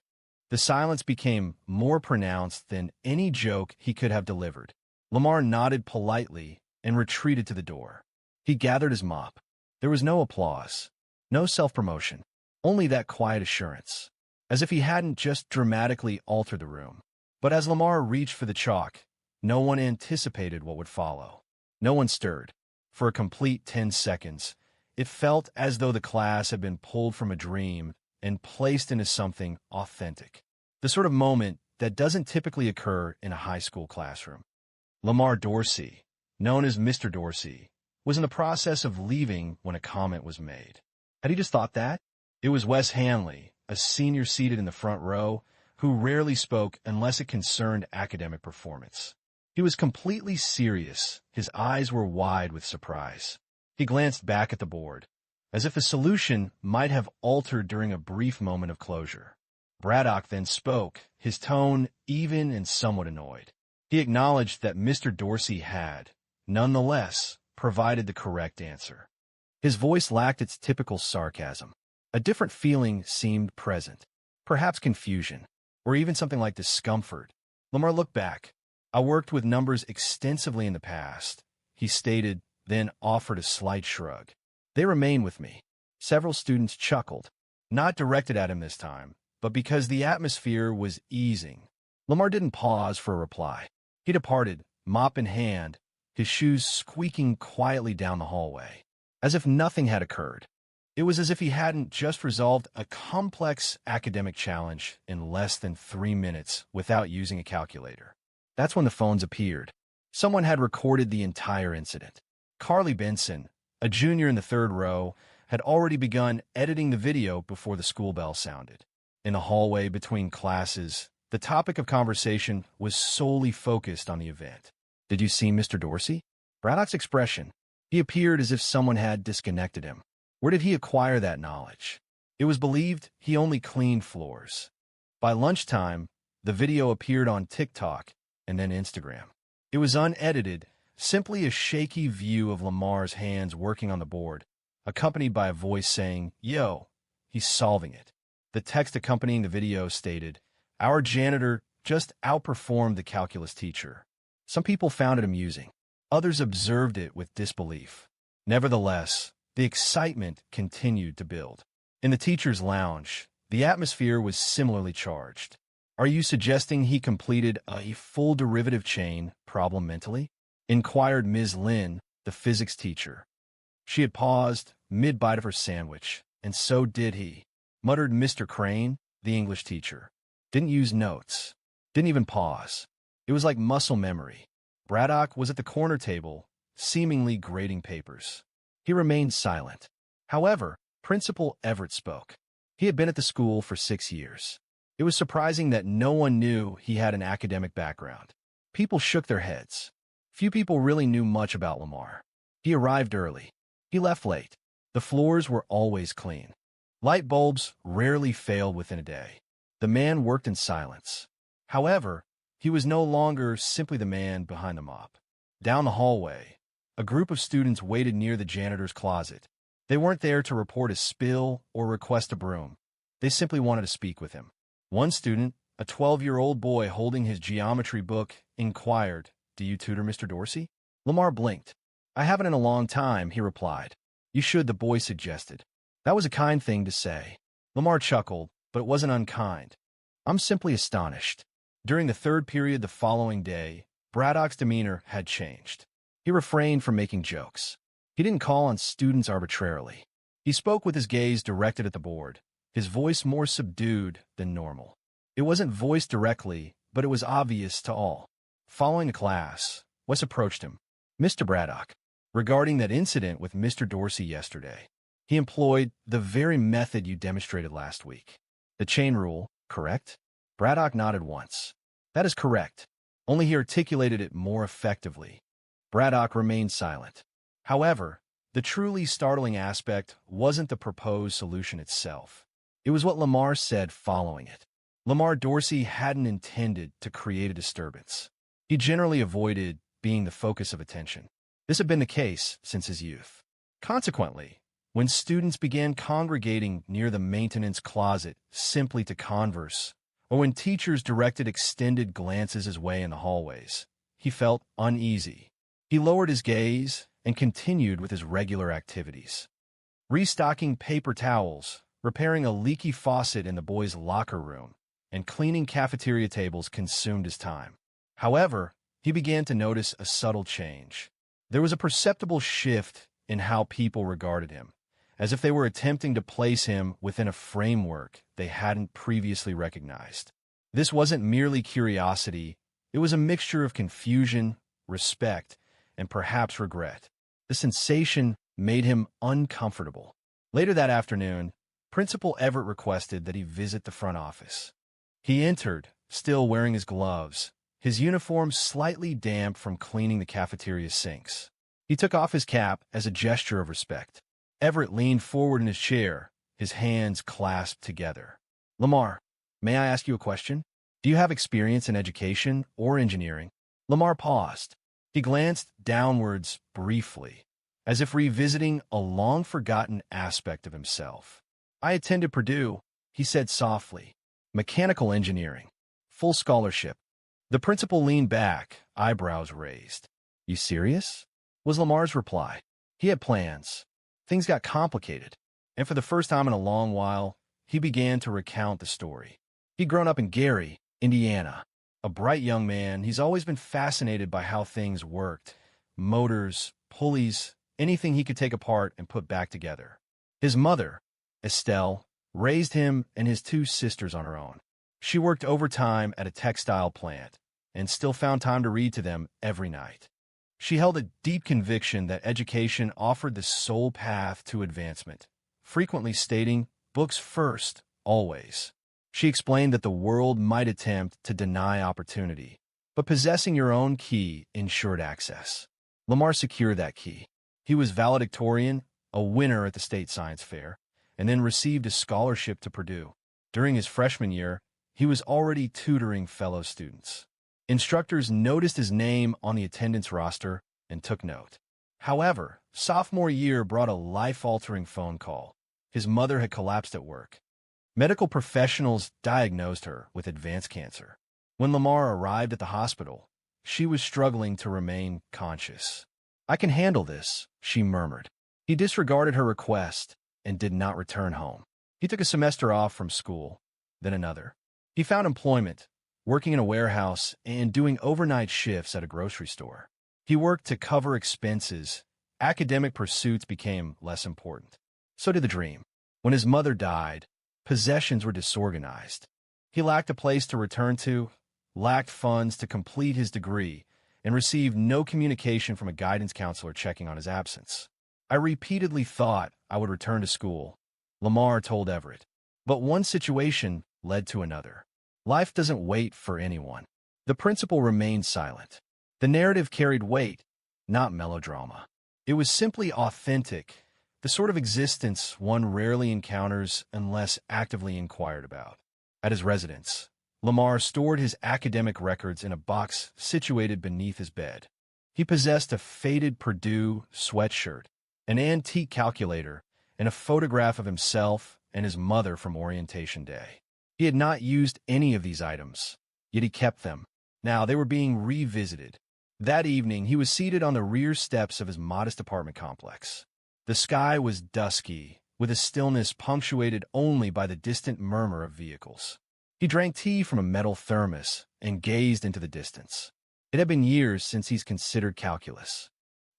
[SPEAKER 1] The silence became more pronounced than any joke he could have delivered. Lamar nodded politely and retreated to the door. He gathered his mop. There was no applause, no self-promotion, only that quiet assurance, as if he hadn't just dramatically altered the room. But as Lamar reached for the chalk, no one anticipated what would follow. No one stirred. For a complete 10 seconds, it felt as though the class had been pulled from a dream and placed into something authentic. The sort of moment that doesn't typically occur in a high school classroom. Lamar Dorsey, known as Mr. Dorsey, was in the process of leaving when a comment was made. Had he just thought that? It was Wes Hanley, a senior seated in the front row, who rarely spoke unless it concerned academic performance. He was completely serious. His eyes were wide with surprise. He glanced back at the board, as if a solution might have altered during a brief moment of closure. Braddock then spoke, his tone even and somewhat annoyed. He acknowledged that Mr. Dorsey had, nonetheless, provided the correct answer. His voice lacked its typical sarcasm. A different feeling seemed present, perhaps confusion, or even something like discomfort. Lamar looked back. "I worked with numbers extensively in the past," he stated, then offered a slight shrug. "They remain with me." Several students chuckled, not directed at him this time, but because the atmosphere was easing. Lamar didn't pause for a reply. He departed, mop in hand, his shoes squeaking quietly down the hallway, as if nothing had occurred. It was as if he hadn't just resolved a complex academic challenge in less than 3 minutes without using a calculator. That's when the phones appeared. Someone had recorded the entire incident. Carly Benson, a junior in the third row, had already begun editing the video before the school bell sounded. In the hallway between classes, the topic of conversation was solely focused on the event. "Did you see Mr. Dorsey?" Braddock's expression. He appeared as if someone had disconnected him. Where did he acquire that knowledge? It was believed he only cleaned floors. By lunchtime, the video appeared on TikTok and then Instagram. It was unedited, simply a shaky view of Lamar's hands working on the board, accompanied by a voice saying, "Yo, he's solving it." The text accompanying the video stated, "Our janitor just outperformed the calculus teacher." Some people found it amusing. Others observed it with disbelief. Nevertheless, the excitement continued to build. In the teacher's lounge, the atmosphere was similarly charged. "Are you suggesting he completed a full derivative chain problem mentally?" inquired Ms. Lin, the physics teacher. She had paused mid-bite of her sandwich, and so did he, muttered Mr. Crane, the English teacher. Didn't use notes. Didn't even pause. It was like muscle memory. Braddock was at the corner table, seemingly grading papers. He remained silent. However, Principal Everett spoke. He had been at the school for 6 years. It was surprising that no one knew he had an academic background. People shook their heads. Few people really knew much about Lamar. He arrived early. He left late. The floors were always clean. Light bulbs rarely failed within a day. The man worked in silence. However, he was no longer simply the man behind the mop. Down the hallway, a group of students waited near the janitor's closet. They weren't there to report a spill or request a broom. They simply wanted to speak with him. One student, a 12-year-old boy holding his geometry book, inquired, "Do you tutor Mr. Dorsey?" Lamar blinked. "I haven't in a long time," he replied. "You should," the boy suggested. That was a kind thing to say. Lamar chuckled, but it wasn't unkind. "I'm simply astonished." During the third period the following day, Braddock's demeanor had changed. He refrained from making jokes. He didn't call on students arbitrarily. He spoke with his gaze directed at the board, his voice more subdued than normal. It wasn't voiced directly, but it was obvious to all. Following the class, Wes approached him. "Mr. Braddock, regarding that incident with Mr. Dorsey yesterday, he employed the very method you demonstrated last week. The chain rule, correct?" Braddock nodded once. "That is correct. Only he articulated it more effectively." Braddock remained silent. However, the truly startling aspect wasn't the proposed solution itself. It was what Lamar said following it. Lamar Dorsey hadn't intended to create a disturbance. He generally avoided being the focus of attention. This had been the case since his youth. Consequently, when students began congregating near the maintenance closet simply to converse, or when teachers directed extended glances his way in the hallways, he felt uneasy. He lowered his gaze and continued with his regular activities. Restocking paper towels, repairing a leaky faucet in the boys' locker room, and cleaning cafeteria tables consumed his time. However, he began to notice a subtle change. There was a perceptible shift in how people regarded him, as if they were attempting to place him within a framework they hadn't previously recognized. This wasn't merely curiosity, it was a mixture of confusion, respect, and perhaps regret. The sensation made him uncomfortable. Later that afternoon, Principal Everett requested that he visit the front office. He entered, still wearing his gloves, his uniform slightly damp from cleaning the cafeteria sinks. He took off his cap as a gesture of respect. Everett leaned forward in his chair, his hands clasped together. "Lamar, may I ask you a question? Do you have experience in education or engineering?" Lamar paused. He glanced downwards briefly, as if revisiting a long-forgotten aspect of himself. "I attended Purdue," he said softly. "Mechanical engineering. Full scholarship." The principal leaned back, eyebrows raised. "You serious?" was Lamar's reply. He had plans. Things got complicated, and for the first time in a long while, he began to recount the story. He'd grown up in Gary, Indiana. A bright young man, he's always been fascinated by how things worked. Motors, pulleys, anything he could take apart and put back together. His mother, Estelle, raised him and his 2 sisters on her own. She worked overtime at a textile plant and still found time to read to them every night. She held a deep conviction that education offered the sole path to advancement, frequently stating, "Books first, always." She explained that the world might attempt to deny opportunity, but possessing your own key ensured access. Lamar secured that key. He was valedictorian, a winner at the state science fair, and then received a scholarship to Purdue. During his freshman year, he was already tutoring fellow students. Instructors noticed his name on the attendance roster and took note. However, sophomore year brought a life-altering phone call. His mother had collapsed at work. Medical professionals diagnosed her with advanced cancer. When Lamar arrived at the hospital, she was struggling to remain conscious. "I can handle this," she murmured. He disregarded her request and did not return home. He took a semester off from school, then another. He found employment, working in a warehouse and doing overnight shifts at a grocery store. He worked to cover expenses. Academic pursuits became less important. So did the dream. When his mother died, possessions were disorganized. He lacked a place to return to, lacked funds to complete his degree, and received no communication from a guidance counselor checking on his absence. "I repeatedly thought I would return to school," Lamar told Everett. But one situation led to another. Life doesn't wait for anyone. The principal remained silent. The narrative carried weight, not melodrama. It was simply authentic, the sort of existence one rarely encounters unless actively inquired about. At his residence, Lamar stored his academic records in a box situated beneath his bed. He possessed a faded Purdue sweatshirt, an antique calculator, and a photograph of himself and his mother from orientation day. He had not used any of these items, yet he kept them. Now they were being revisited. That evening, he was seated on the rear steps of his modest apartment complex. The sky was dusky, with a stillness punctuated only by the distant murmur of vehicles. He drank tea from a metal thermos and gazed into the distance. It had been years since he's considered calculus.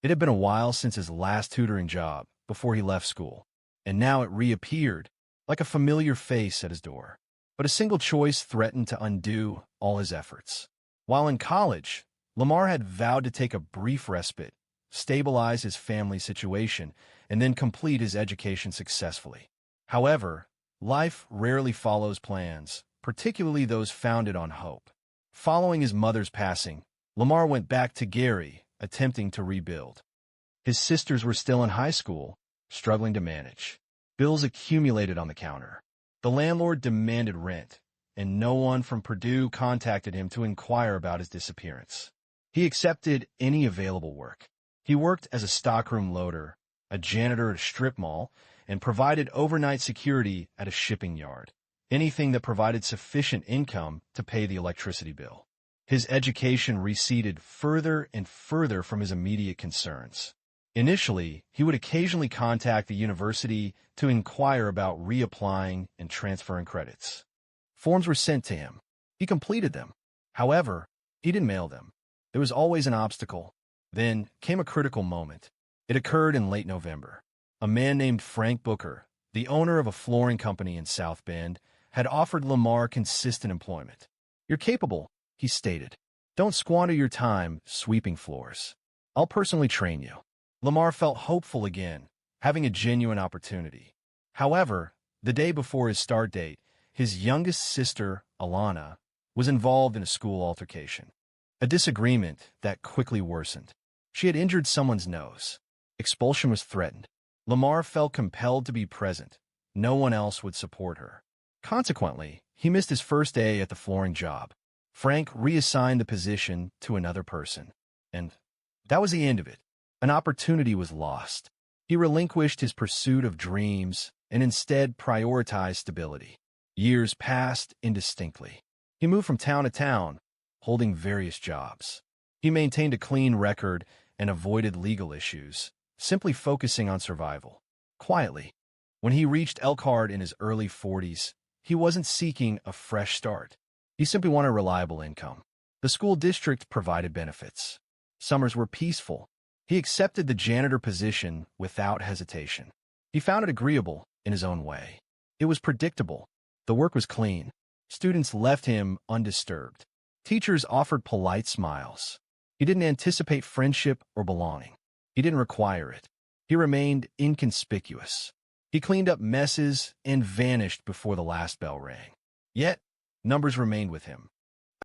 [SPEAKER 1] It had been a while since his last tutoring job, before he left school, and now it reappeared, like a familiar face at his door. But a single choice threatened to undo all his efforts. While in college, Lamar had vowed to take a brief respite, stabilize his family situation, and then complete his education successfully. However, life rarely follows plans, particularly those founded on hope. Following his mother's passing, Lamar went back to Gary, attempting to rebuild. His sisters were still in high school, struggling to manage. Bills accumulated on the counter. The landlord demanded rent, and no one from Purdue contacted him to inquire about his disappearance. He accepted any available work. He worked as a stockroom loader, a janitor at a strip mall, and provided overnight security at a shipping yard. Anything that provided sufficient income to pay the electricity bill. His education receded further and further from his immediate concerns. Initially, he would occasionally contact the university to inquire about reapplying and transferring credits. Forms were sent to him. He completed them. However, he didn't mail them. There was always an obstacle. Then came a critical moment. It occurred in late November. A man named Frank Booker, the owner of a flooring company in South Bend, had offered Lamar consistent employment. "You're capable," he stated. "Don't squander your time sweeping floors. I'll personally train you." Lamar felt hopeful again, having a genuine opportunity. However, the day before his start date, his youngest sister, Alana, was involved in a school altercation. A disagreement that quickly worsened. She had injured someone's nose. Expulsion was threatened. Lamar felt compelled to be present. No one else would support her. Consequently, he missed his first day at the flooring job. Frank reassigned the position to another person. And that was the end of it. An opportunity was lost. He relinquished his pursuit of dreams and instead prioritized stability. Years passed indistinctly. He moved from town to town, holding various jobs. He maintained a clean record and avoided legal issues, simply focusing on survival. Quietly, when he reached Elkhart in his early 40s, he wasn't seeking a fresh start. He simply wanted a reliable income. The school district provided benefits. Summers were peaceful. He accepted the janitor position without hesitation. He found it agreeable in his own way. It was predictable. The work was clean. Students left him undisturbed. Teachers offered polite smiles. He didn't anticipate friendship or belonging. He didn't require it. He remained inconspicuous. He cleaned up messes and vanished before the last bell rang. Yet, numbers remained with him.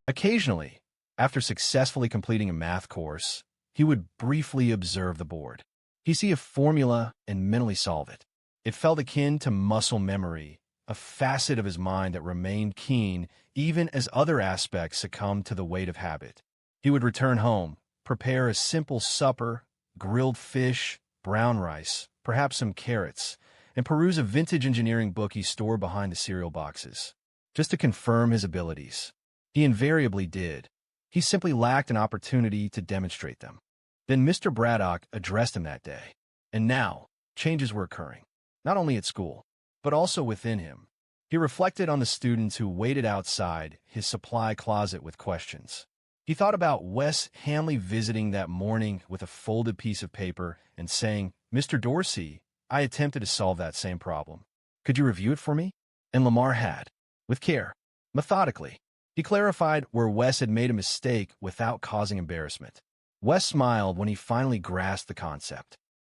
[SPEAKER 1] Occasionally, after successfully completing a math course, he would briefly observe the board. He'd see a formula and mentally solve it. It felt akin to muscle memory, a facet of his mind that remained keen even as other aspects succumbed to the weight of habit. He would return home, prepare a simple supper, grilled fish, brown rice, perhaps some carrots, and peruse a vintage engineering book he stored behind the cereal boxes, just to confirm his abilities. He invariably did. He simply lacked an opportunity to demonstrate them. Then Mr. Braddock addressed him that day. And now, changes were occurring, not only at school, but also within him. He reflected on the students who waited outside his supply closet with questions. He thought about Wes Hamley visiting that morning with a folded piece of paper and saying, "Mr. Dorsey, I attempted to solve that same problem. Could you review it for me?" And Lamar had, with care, methodically. He clarified where Wes had made a mistake without causing embarrassment. Wes smiled when he finally grasped the concept.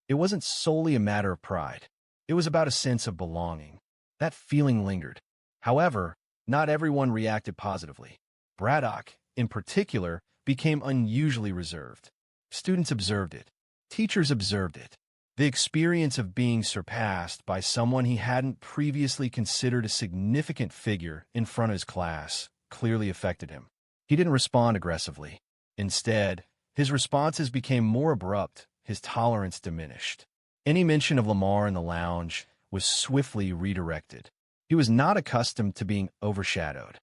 [SPEAKER 1] It wasn't solely a matter of pride. It was about a sense of belonging. That feeling lingered. However, not everyone reacted positively. Braddock, in particular, became unusually reserved. Students observed it. Teachers observed it. The experience of being surpassed by someone he hadn't previously considered a significant figure in front of his class clearly affected him. He didn't respond aggressively. Instead, his responses became more abrupt, his tolerance diminished. Any mention of Lamar in the lounge was swiftly redirected. He was not accustomed to being overshadowed,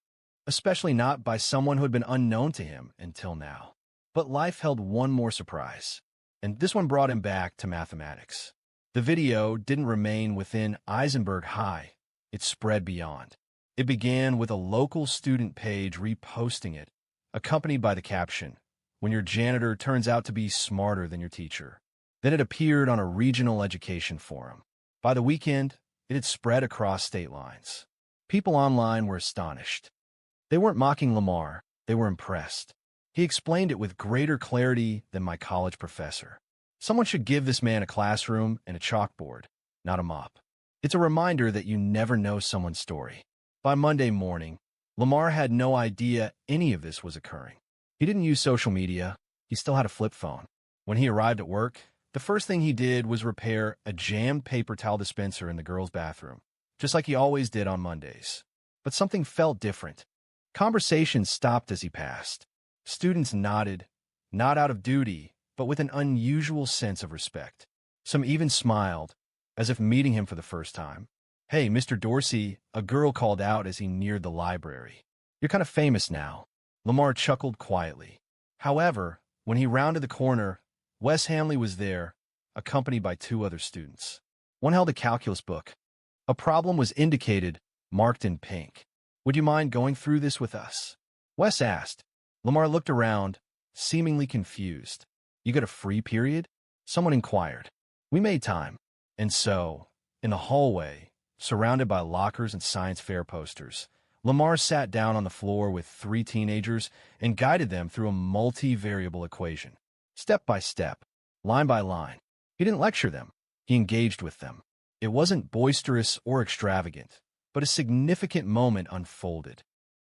[SPEAKER 1] especially not by someone who had been unknown to him until now. But life held one more surprise, and this one brought him back to mathematics. The video didn't remain within Eisenberg High. It spread beyond. It began with a local student page reposting it, accompanied by the caption, "When your janitor turns out to be smarter than your teacher." Then it appeared on a regional education forum. By the weekend, it had spread across state lines. People online were astonished. They weren't mocking Lamar, they were impressed. He explained it with greater clarity than my college professor. Someone should give this man a classroom and a chalkboard, not a mop. It's a reminder that you never know someone's story. By Monday morning, Lamar had no idea any of this was occurring. He didn't use social media. He still had a flip phone. When he arrived at work, the first thing he did was repair a jammed paper towel dispenser in the girls' bathroom, just like he always did on Mondays. But something felt different. Conversation stopped as he passed. Students nodded, not out of duty, but with an unusual sense of respect. Some even smiled, as if meeting him for the first time. "Hey, Mr. Dorsey," a girl called out as he neared the library. "You're kind of famous now." Lamar chuckled quietly. However, when he rounded the corner, Wes Hamley was there, accompanied by two other students. One held a calculus book. A problem was indicated, marked in pink. "Would you mind going through this with us?" Wes asked. Lamar looked around, seemingly confused. "You got a free period?" Someone inquired. We made time. And so, in the hallway, surrounded by lockers and science fair posters, Lamar sat down on the floor with three teenagers and guided them through a multivariable equation. Step by step, line by line. He didn't lecture them. He engaged with them. It wasn't boisterous or extravagant, but a significant moment unfolded.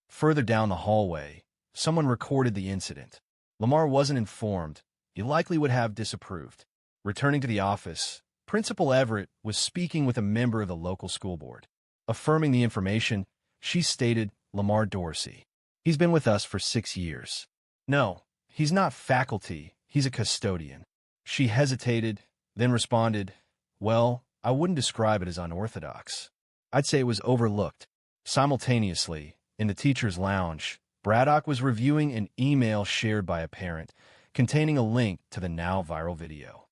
[SPEAKER 1] Further down the hallway, someone recorded the incident. Lamar wasn't informed. He likely would have disapproved. Returning to the office, Principal Everett was speaking with a member of the local school board. Affirming the information, she stated, "Lamar Dorsey. He's been with us for 6 years. No, he's not faculty. He's a custodian." She hesitated, then responded, "Well, I wouldn't describe it as unorthodox. I'd say it was overlooked." Simultaneously, in the teacher's lounge, Braddock was reviewing an email shared by a parent containing a link to the now viral video.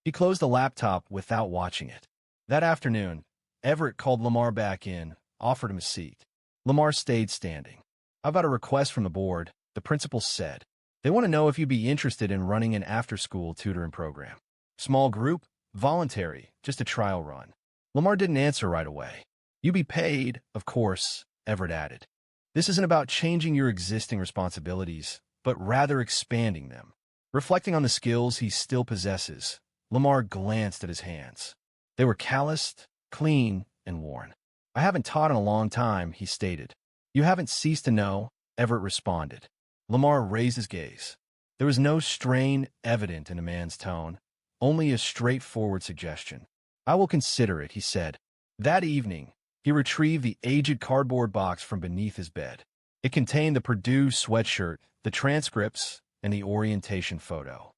[SPEAKER 1] He closed the laptop without watching it. That afternoon, Everett called Lamar back in, offered him a seat. Lamar stayed standing. "I've got a request from the board," the principal said. "They want to know if you'd be interested in running an after-school tutoring program. Small group, voluntary, just a trial run." Lamar didn't answer right away. "You'd be paid, of course," Everett added. "This isn't about changing your existing responsibilities, but rather expanding them." Reflecting on the skills he still possesses, Lamar glanced at his hands. They were calloused, clean and worn. I haven't taught in a long time, he stated. You haven't ceased to know, Everett responded. Lamar raised his gaze. There was no strain evident in the man's tone, only a straightforward suggestion. I will consider it, he said. That evening, he retrieved the aged cardboard box from beneath his bed. It contained the Purdue sweatshirt, the transcripts, and the orientation photo.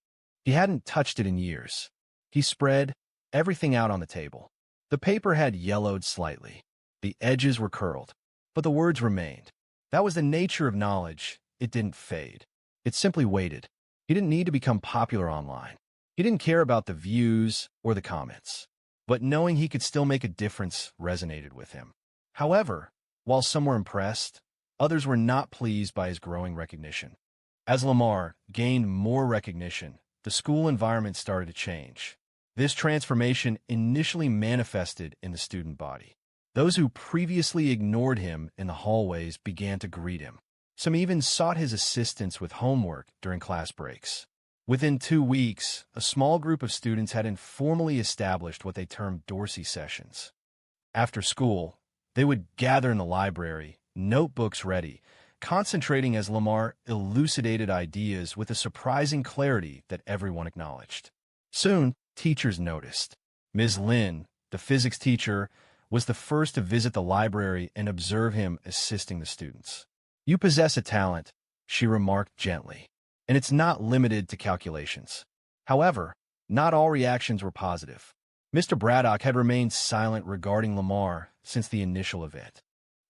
[SPEAKER 1] He hadn't touched it in years. He spread everything out on the table. The paper had yellowed slightly. The edges were curled, but the words remained. That was the nature of knowledge. It didn't fade. It simply waited. He didn't need to become popular online. He didn't care about the views or the comments. But knowing he could still make a difference resonated with him. However, while some were impressed, others were not pleased by his growing recognition. As Lamar gained more recognition, the school environment started to change. This transformation initially manifested in the student body. Those who previously ignored him in the hallways began to greet him. Some even sought his assistance with homework during class breaks. Within 2 weeks, a small group of students had informally established what they termed Dorsey sessions. After school, they would gather in the library, notebooks ready, concentrating as Lamar elucidated ideas with a surprising clarity that everyone acknowledged. Soon, teachers noticed. Ms. Lin, the physics teacher, was the first to visit the library and observe him assisting the students. You possess a talent, she remarked gently, and it's not limited to calculations. However, not all reactions were positive. Mr. Braddock had remained silent regarding Lamar since the initial event.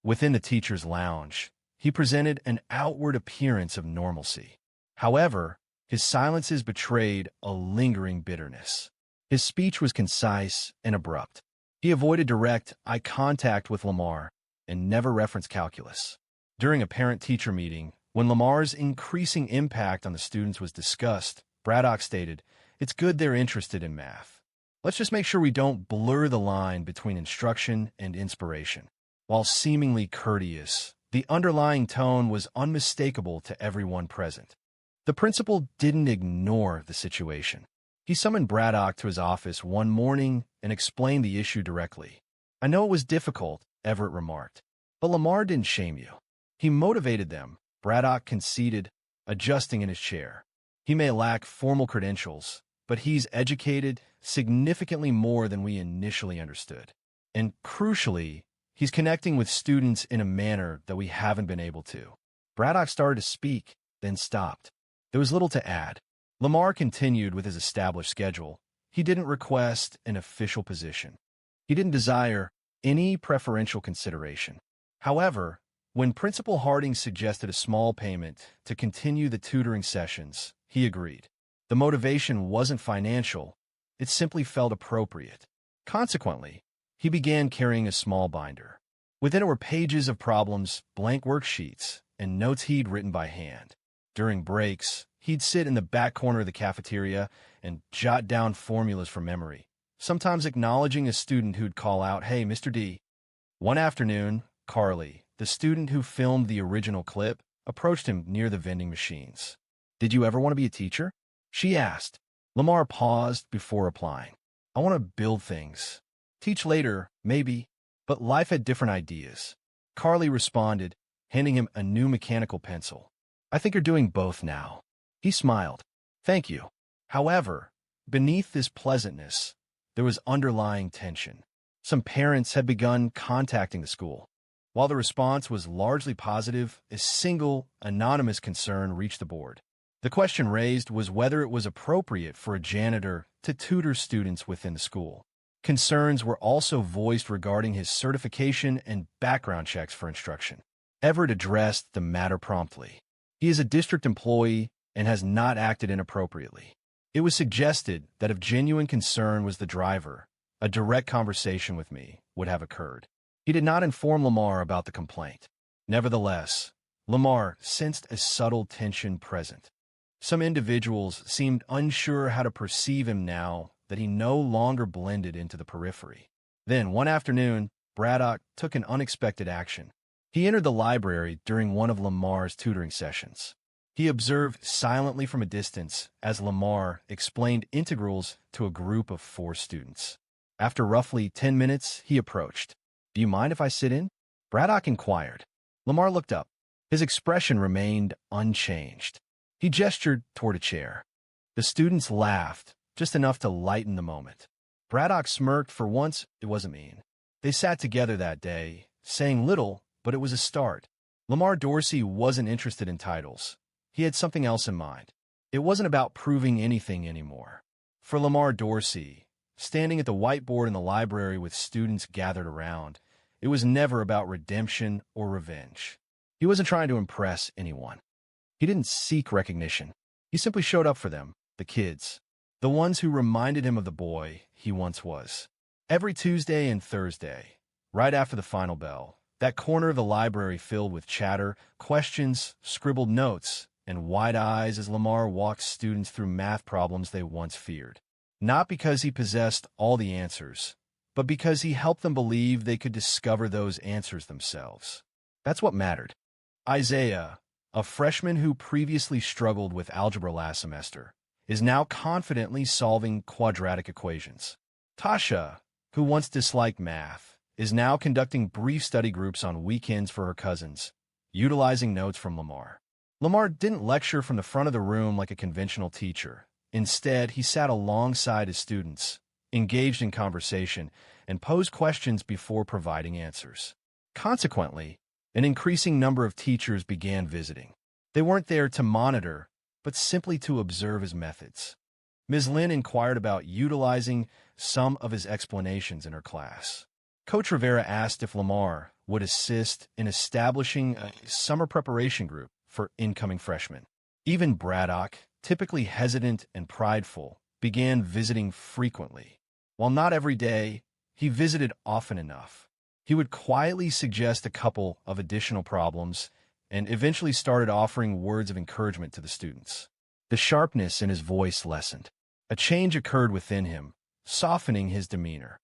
[SPEAKER 1] Within the teacher's lounge, he presented an outward appearance of normalcy. However, his silences betrayed a lingering bitterness. His speech was concise and abrupt. He avoided direct eye contact with Lamar and never referenced calculus. During a parent-teacher meeting, when Lamar's increasing impact on the students was discussed, Braddock stated, "It's good they're interested in math. Let's just make sure we don't blur the line between instruction and inspiration." While seemingly courteous, the underlying tone was unmistakable to everyone present. The principal didn't ignore the situation. He summoned Braddock to his office one morning and explained the issue directly. "I know it was difficult," Everett remarked, "but Lamar didn't shame you. He motivated them," Braddock conceded, adjusting in his chair. "He may lack formal credentials, but he's educated significantly more than we initially understood. And crucially, he's connecting with students in a manner that we haven't been able to." Braddock started to speak, then stopped. There was little to add. Lamar continued with his established schedule. He didn't request an official position. He didn't desire any preferential consideration. However, when Principal Harding suggested a small payment to continue the tutoring sessions, he agreed. The motivation wasn't financial, it simply felt appropriate. Consequently, he began carrying a small binder. Within it were pages of problems, blank worksheets, and notes he'd written by hand. During breaks, he'd sit in the back corner of the cafeteria and jot down formulas from memory, sometimes acknowledging a student who'd call out, "Hey, Mr. D." One afternoon, Carly, the student who filmed the original clip, approached him near the vending machines. "Did you ever want to be a teacher?" she asked. Lamar paused before replying. "I want to build things. Teach later, maybe, but life had different ideas." Carly responded, handing him a new mechanical pencil. "I think you're doing both now." He smiled. "Thank you." However, beneath this pleasantness, there was underlying tension. Some parents had begun contacting the school. While the response was largely positive, a single, anonymous concern reached the board. The question raised was whether it was appropriate for a janitor to tutor students within the school. Concerns were also voiced regarding his certification and background checks for instruction. Everett addressed the matter promptly. He is a district employee and has not acted inappropriately. It was suggested that if genuine concern was the driver, a direct conversation with me would have occurred. He did not inform Lamar about the complaint. Nevertheless, Lamar sensed a subtle tension present. Some individuals seemed unsure how to perceive him now that he no longer blended into the periphery. Then, one afternoon, Braddock took an unexpected action. He entered the library during one of Lamar's tutoring sessions. He observed silently from a distance as Lamar explained integrals to a group of 4 students. After roughly 10 minutes, he approached. "Do you mind if I sit in?" Braddock inquired. Lamar looked up. His expression remained unchanged. He gestured toward a chair. The students laughed, just enough to lighten the moment. Braddock smirked. For once, it wasn't mean. They sat together that day, saying little, but it was a start. Lamar Dorsey wasn't interested in titles. He had something else in mind. It wasn't about proving anything anymore. For Lamar Dorsey, standing at the whiteboard in the library with students gathered around, it was never about redemption or revenge. He wasn't trying to impress anyone. He didn't seek recognition. He simply showed up for them, the kids, the ones who reminded him of the boy he once was. Every Tuesday and Thursday, right after the final bell, that corner of the library filled with chatter, questions, scribbled notes, and wide eyes as Lamar walked students through math problems they once feared. Not because he possessed all the answers, but because he helped them believe they could discover those answers themselves. That's what mattered. Isaiah, a freshman who previously struggled with algebra last semester, is now confidently solving quadratic equations. Tasha, who once disliked math, is now conducting brief study groups on weekends for her cousins, utilizing notes from Lamar. Lamar didn't lecture from the front of the room like a conventional teacher. Instead, he sat alongside his students, engaged in conversation, and posed questions before providing answers. Consequently, an increasing number of teachers began visiting. They weren't there to monitor, but simply to observe his methods. Ms. Lynn inquired about utilizing some of his explanations in her class. Coach Rivera asked if Lamar would assist in establishing a summer preparation group for incoming freshmen. Even Braddock, typically hesitant and prideful, began visiting frequently. While not every day, he visited often enough. He would quietly suggest a couple of additional problems and eventually started offering words of encouragement to the students. The sharpness in his voice lessened. A change occurred within him, softening his demeanor.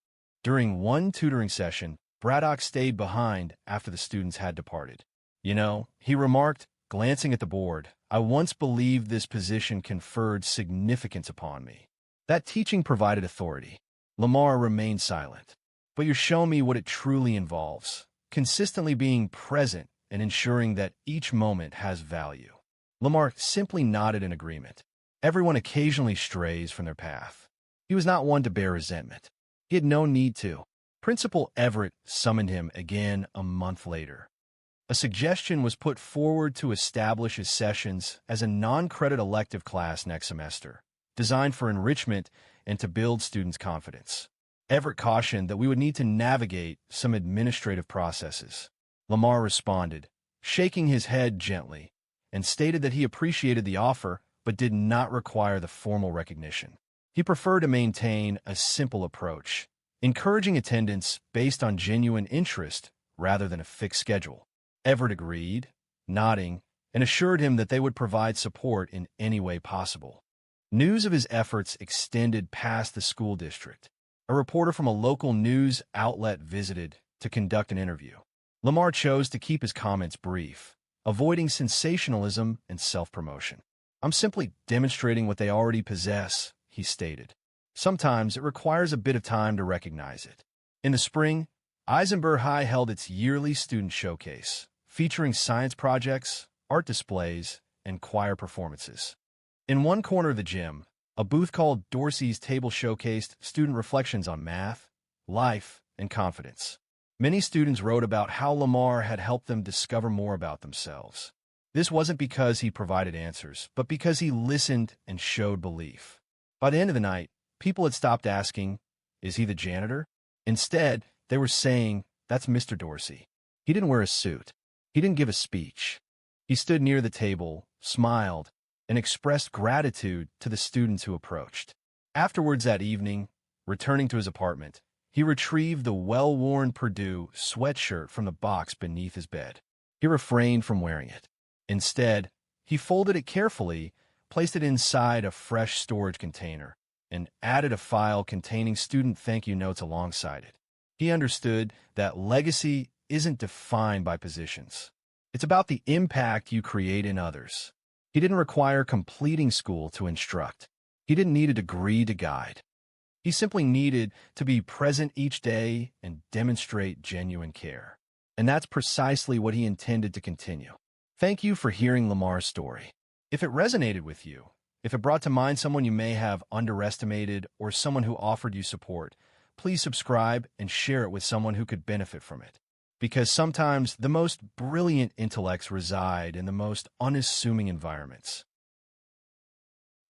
[SPEAKER 1] During one tutoring session, Braddock stayed behind after the students had departed. "You know," he remarked, glancing at the board, "I once believed this position conferred significance upon me. That teaching provided authority." Lamar remained silent. "But you're showing me what it truly involves, consistently being present and ensuring that each moment has value." Lamar simply nodded in agreement. Everyone occasionally strays from their path. He was not one to bear resentment. He had no need to. Principal Everett summoned him again a month later. A suggestion was put forward to establish his sessions as a non-credit elective class next semester, designed for enrichment and to build students' confidence. Everett cautioned that we would need to navigate some administrative processes. Lamar responded, shaking his head gently, and stated that he appreciated the offer but did not require the formal recognition. He preferred to maintain a simple approach, encouraging attendance based on genuine interest rather than a fixed schedule. Everett agreed, nodding, and assured him that they would provide support in any way possible. News of his efforts extended past the school district. A reporter from a local news outlet visited to conduct an interview. Lamar chose to keep his comments brief, avoiding sensationalism and self-promotion. "I'm simply demonstrating what they already possess," he stated. "Sometimes it requires a bit of time to recognize it." In the spring, Eisenberg High held its yearly student showcase, featuring science projects, art displays, and choir performances. In one corner of the gym, a booth called Dorsey's Table showcased student reflections on math, life, and confidence. Many students wrote about how Lamar had helped them discover more about themselves. This wasn't because he provided answers, but because he listened and showed belief. By the end of the night, people had stopped asking, "Is he the janitor?" Instead, they were saying, "That's Mr. Dorsey." He didn't wear a suit. He didn't give a speech. He stood near the table, smiled, and expressed gratitude to the students who approached. Afterwards that evening, returning to his apartment, he retrieved the well-worn Purdue sweatshirt from the box beneath his bed. He refrained from wearing it. Instead, he folded it carefully, placed it inside a fresh storage container, and added a file containing student thank you notes alongside it. He understood that legacy isn't defined by positions. It's about the impact you create in others. He didn't require completing school to instruct. He didn't need a degree to guide. He simply needed to be present each day and demonstrate genuine care. And that's precisely what he intended to continue. Thank you for hearing Lamar's story. If it resonated with you, if it brought to mind someone you may have underestimated or someone who offered you support, please subscribe and share it with someone who could benefit from it. Because sometimes the most brilliant intellects reside in the most unassuming environments.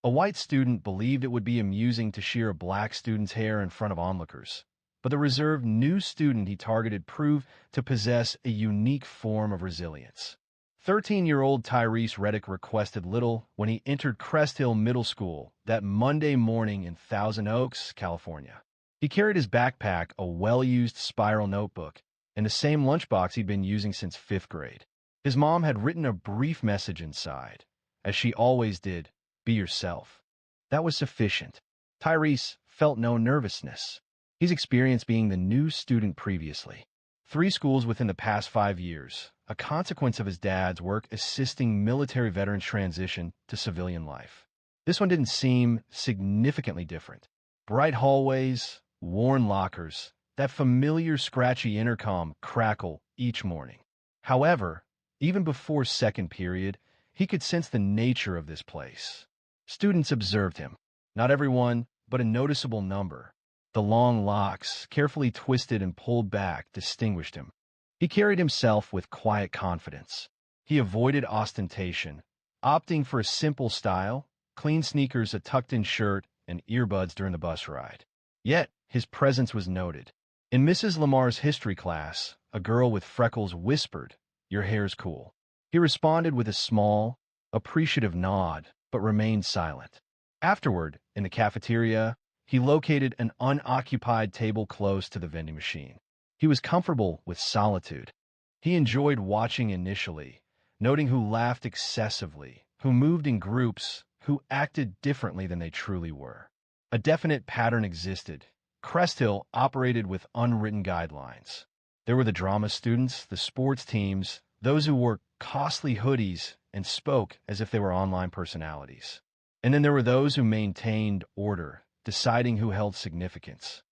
[SPEAKER 1] A white student believed it would be amusing to shear a black student's hair in front of onlookers, but the reserved new student he targeted proved to possess a unique form of resilience. 13-year-old Tyrese Reddick requested little when he entered Crest Hill Middle School that Monday morning in Thousand Oaks, California. He carried his backpack, a well-used spiral notebook, and the same lunchbox he'd been using since 5th grade. His mom had written a brief message inside, as she always did, "Be yourself." That was sufficient. Tyrese felt no nervousness. He's experienced being the new student previously. 3 schools within the past 5 years, a consequence of his dad's work assisting military veterans transition to civilian life. This one didn't seem significantly different. Bright hallways, worn lockers, that familiar scratchy intercom crackle each morning. However, even before second period, he could sense the nature of this place. Students observed him. Not everyone, but a noticeable number. The long locks, carefully twisted and pulled back, distinguished him. He carried himself with quiet confidence. He avoided ostentation, opting for a simple style, clean sneakers, a tucked-in shirt, and earbuds during the bus ride. Yet, his presence was noted. In Mrs. Lamar's history class, a girl with freckles whispered, "Your hair's cool." He responded with a small, appreciative nod, but remained silent. Afterward, in the cafeteria, he located an unoccupied table close to the vending machine. He was comfortable with solitude. He enjoyed watching initially, noting who laughed excessively, who moved in groups, who acted differently than they truly were. A definite pattern existed. Crest Hill operated with unwritten guidelines. There were the drama students, the sports teams, those who wore costly hoodies and spoke as if they were online personalities. And then there were those who maintained order, deciding who held significance.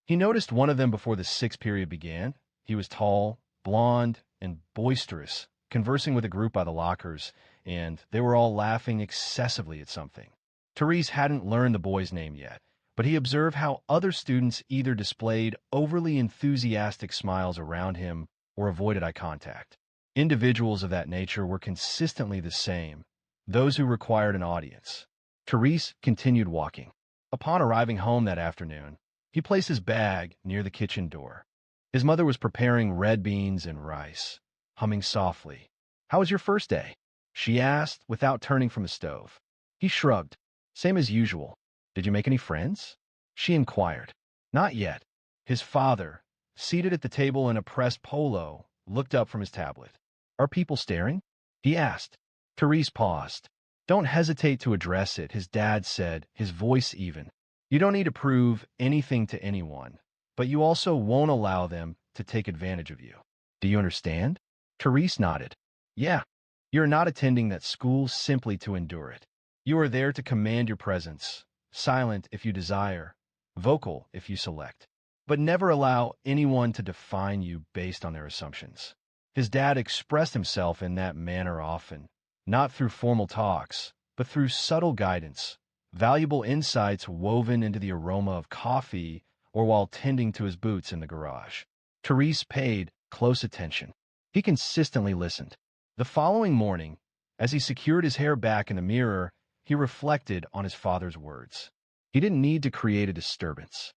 [SPEAKER 1] He noticed one of them before the 6th period began. He was tall, blonde, and boisterous, conversing with a group by the lockers, and they were all laughing excessively at something. Tyrese hadn't learned the boy's name yet, but he observed how other students either displayed overly enthusiastic smiles around him or avoided eye contact. Individuals of that nature were consistently the same, those who required an audience. Tyrese continued walking. Upon arriving home that afternoon, he placed his bag near the kitchen door. His mother was preparing red beans and rice, humming softly. "How was your first day?" she asked without turning from the stove. He shrugged. "Same as usual." "Did you make any friends?" she inquired. "Not yet." His father, seated at the table in a pressed polo, looked up from his tablet. "Are people staring?" he asked. Tyrese paused. "Don't hesitate to address it," his dad said, his voice even. "You don't need to prove anything to anyone, but you also won't allow them to take advantage of you. Do you understand?" Tyrese nodded. "Yeah. You're not attending that school simply to endure it. You are there to command your presence, silent if you desire, vocal if you select, but never allow anyone to define you based on their assumptions." His dad expressed himself in that manner often, not through formal talks, but through subtle guidance, valuable insights woven into the aroma of coffee or while tending to his boots in the garage. Tyrese paid close attention. He consistently listened. The following morning, as he secured his hair back in the mirror, he reflected on his father's words. He didn't need to create a disturbance.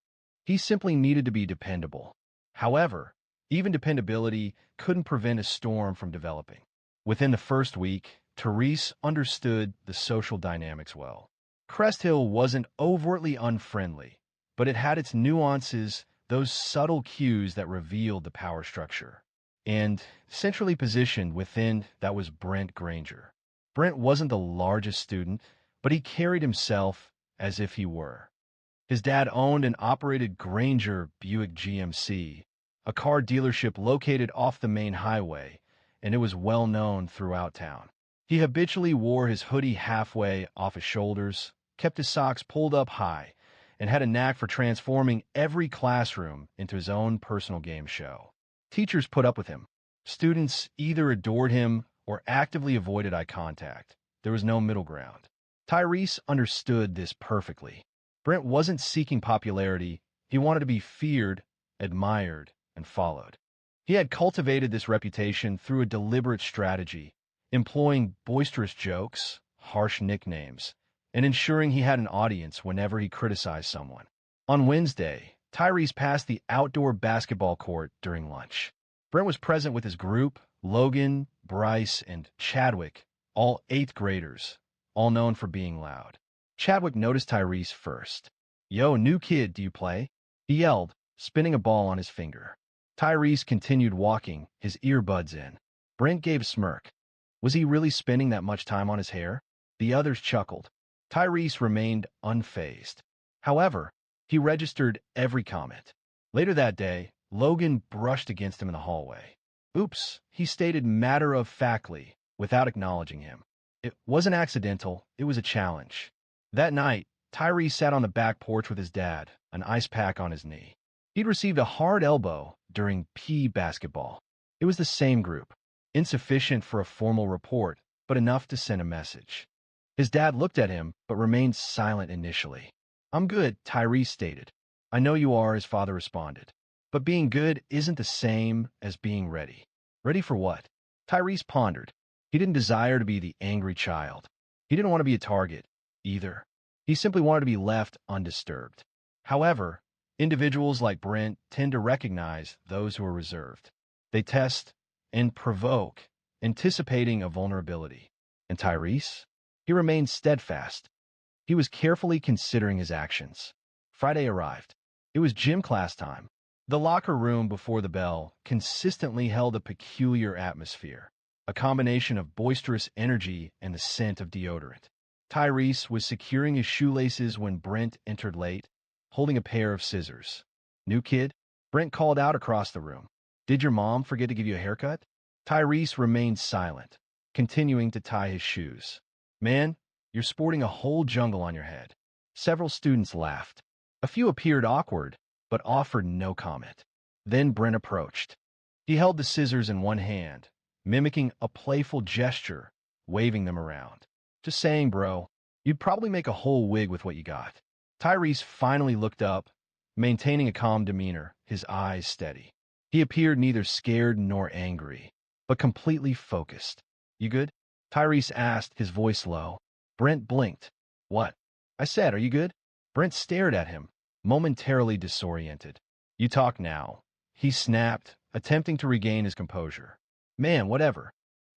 [SPEAKER 1] He simply needed to be dependable. However, even dependability couldn't prevent a storm from developing. Within the first week, Tyrese understood the social dynamics well. Crest Hill wasn't overtly unfriendly, but it had its nuances, those subtle cues that revealed the power structure. And centrally positioned within that was Brent Granger. Brent wasn't the largest student, but he carried himself as if he were. His dad owned and operated Granger Buick GMC, a car dealership located off the main highway, and it was well known throughout town. He habitually wore his hoodie halfway off his shoulders, kept his socks pulled up high, and had a knack for transforming every classroom into his own personal game show. Teachers put up with him. Students either adored him or actively avoided eye contact. There was no middle ground. Tyrese understood this perfectly. Brent wasn't seeking popularity. He wanted to be feared, admired, and followed. He had cultivated this reputation through a deliberate strategy, employing boisterous jokes, harsh nicknames, and ensuring he had an audience whenever he criticized someone. On Wednesday, Tyrese passed the outdoor basketball court during lunch. Brent was present with his group, Logan, Bryce, and Chadwick, all 8th graders, all known for being loud. Chadwick noticed Tyrese first. "Yo, new kid, do you play?" He yelled, spinning a ball on his finger. Tyrese continued walking, his earbuds in. Brent gave a smirk. Was he really spending that much time on his hair? The others chuckled. Tyrese remained unfazed. However, he registered every comment. Later that day, Logan brushed against him in the hallway. "Oops," he stated matter-of-factly, without acknowledging him. It wasn't accidental, it was a challenge. That night, Tyrese sat on the back porch with his dad, an ice pack on his knee. He'd received a hard elbow during P basketball. It was the same group, insufficient for a formal report, but enough to send a message. His dad looked at him, but remained silent initially. "I'm good," Tyrese stated. "I know you are," his father responded. But being good isn't the same as being ready. Ready for what? Tyrese pondered. He didn't desire to be the angry child. He didn't want to be a target, either. He simply wanted to be left undisturbed. However, individuals like Brent tend to recognize those who are reserved. They test and provoke, anticipating a vulnerability. And Tyrese? He remained steadfast. He was carefully considering his actions. Friday arrived. It was gym class time. The locker room before the bell consistently held a peculiar atmosphere, a combination of boisterous energy and the scent of deodorant. Tyrese was securing his shoelaces when Brent entered late, holding a pair of scissors. "New kid?" Brent called out across the room. "Did your mom forget to give you a haircut?" Tyrese remained silent, continuing to tie his shoes. "Man, you're sporting a whole jungle on your head." Several students laughed. A few appeared awkward, but offered no comment. Then Brent approached. He held the scissors in one hand, mimicking a playful gesture, waving them around. "Just saying, bro, you'd probably make a whole wig with what you got." Tyrese finally looked up, maintaining a calm demeanor, his eyes steady. He appeared neither scared nor angry, but completely focused. "You good?" Tyrese asked, his voice low. Brent blinked. "What?" "I said, are you good?" Brent stared at him, momentarily disoriented. "You talk now," he snapped, attempting to regain his composure. "Man, whatever."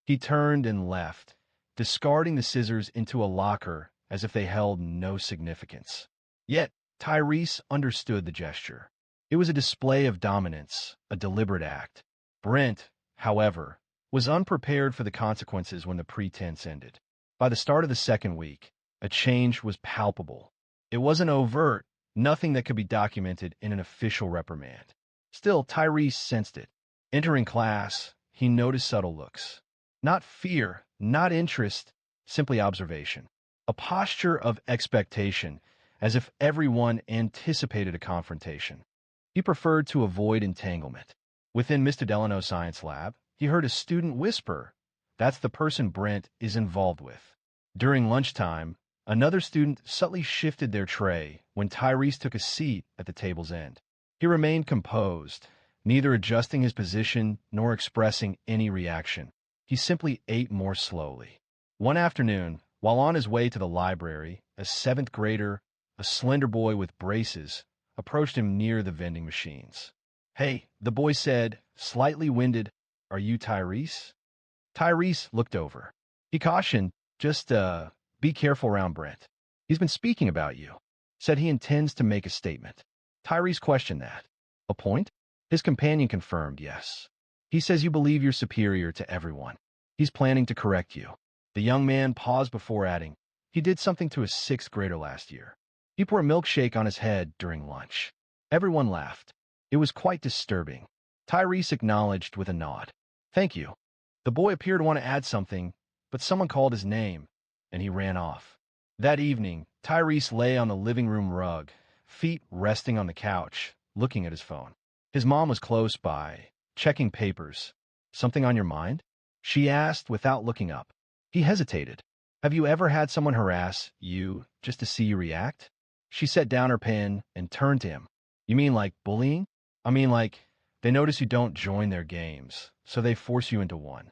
[SPEAKER 1] He turned and left, discarding the scissors into a locker as if they held no significance. Yet, Tyrese understood the gesture. It was a display of dominance, a deliberate act. Brent, however, was unprepared for the consequences when the pretense ended. By the start of the second week, a change was palpable. It wasn't overt, nothing that could be documented in an official reprimand. Still, Tyrese sensed it. Entering class, he noticed subtle looks. Not fear, not interest, simply observation. A posture of expectation, as if everyone anticipated a confrontation. He preferred to avoid entanglement. Within Mr. Delano's science lab, he heard a student whisper, "That's the person Brent is involved with." During lunchtime, another student subtly shifted their tray when Tyrese took a seat at the table's end. He remained composed, neither adjusting his position nor expressing any reaction. He simply ate more slowly. One afternoon, while on his way to the library, a 7th grader, a slender boy with braces, approached him near the vending machines. "Hey," the boy said, slightly winded, "are you Tyrese?" Tyrese looked over. He cautioned, "Just, be careful around Brent. He's been speaking about you." Said he intends to make a statement. Tyrese questioned that. "A point?" His companion confirmed, "Yes. He says you believe you're superior to everyone. He's planning to correct you." The young man paused before adding, "He did something to a 6th grader last year. He poured milkshake on his head during lunch." Everyone laughed. It was quite disturbing. Tyrese acknowledged with a nod. "Thank you." The boy appeared to want to add something, but someone called his name, and he ran off. That evening, Tyrese lay on the living room rug, feet resting on the couch, looking at his phone. His mom was close by, checking papers. "Something on your mind?" she asked without looking up. He hesitated. "Have you ever had someone harass you just to see you react?" She set down her pen and turned to him. "You mean like bullying?" "I mean like they notice you don't join their games, so they force you into one."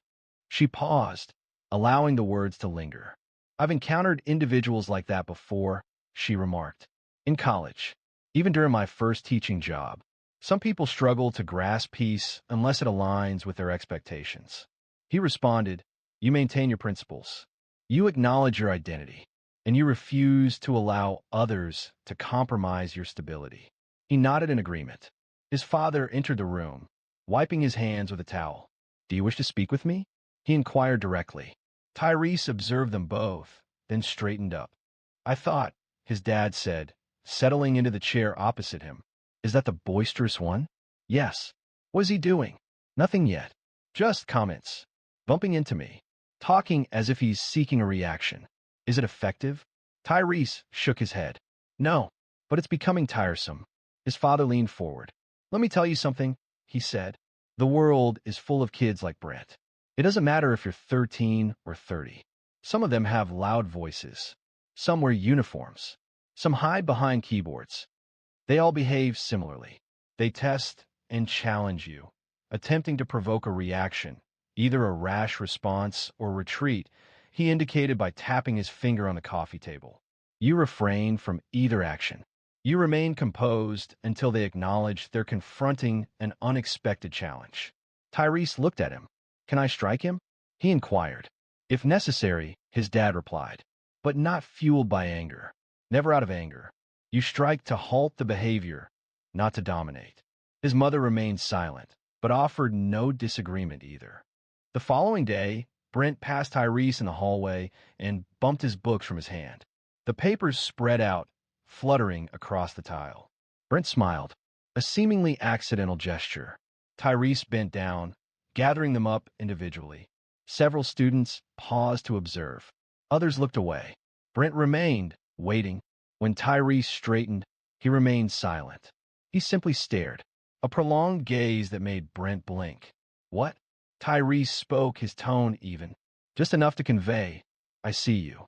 [SPEAKER 1] She paused, allowing the words to linger. "I've encountered individuals like that before," she remarked. "In college, even during my first teaching job, some people struggle to grasp peace unless it aligns with their expectations." He responded, "You maintain your principles. You acknowledge your identity, and you refuse to allow others to compromise your stability." He nodded in agreement. His father entered the room, wiping his hands with a towel. "Do you wish to speak with me?" he inquired directly. Tyrese observed them both, then straightened up. "I thought," his dad said, settling into the chair opposite him. "Is that the boisterous one?" "Yes." "What is he doing?" "Nothing yet. Just comments. Bumping into me. Talking as if he's seeking a reaction." "Is it effective?" Tyrese shook his head. "No, but it's becoming tiresome." His father leaned forward. "Let me tell you something," he said. "The world is full of kids like Brent. It doesn't matter if you're 13 or 30. Some of them have loud voices. Some wear uniforms. Some hide behind keyboards. They all behave similarly. They test and challenge you, attempting to provoke a reaction, either a rash response or retreat," he indicated by tapping his finger on the coffee table. "You refrain from either action. You remain composed until they acknowledge they're confronting an unexpected challenge." Tyrese looked at him. "Can I strike him?" he inquired. "If necessary," his dad replied, "but not fueled by anger. Never out of anger. You strike to halt the behavior, not to dominate." His mother remained silent, but offered no disagreement either. The following day, Brent passed Tyrese in the hallway and bumped his books from his hand. The papers spread out, fluttering across the tile. Brent smiled, a seemingly accidental gesture. Tyrese bent down, gathering them up individually. Several students paused to observe. Others looked away. Brent remained, waiting. When Tyrese straightened, he remained silent. He simply stared, a prolonged gaze that made Brent blink. "What?" Tyrese spoke, his tone even, just enough to convey, "I see you.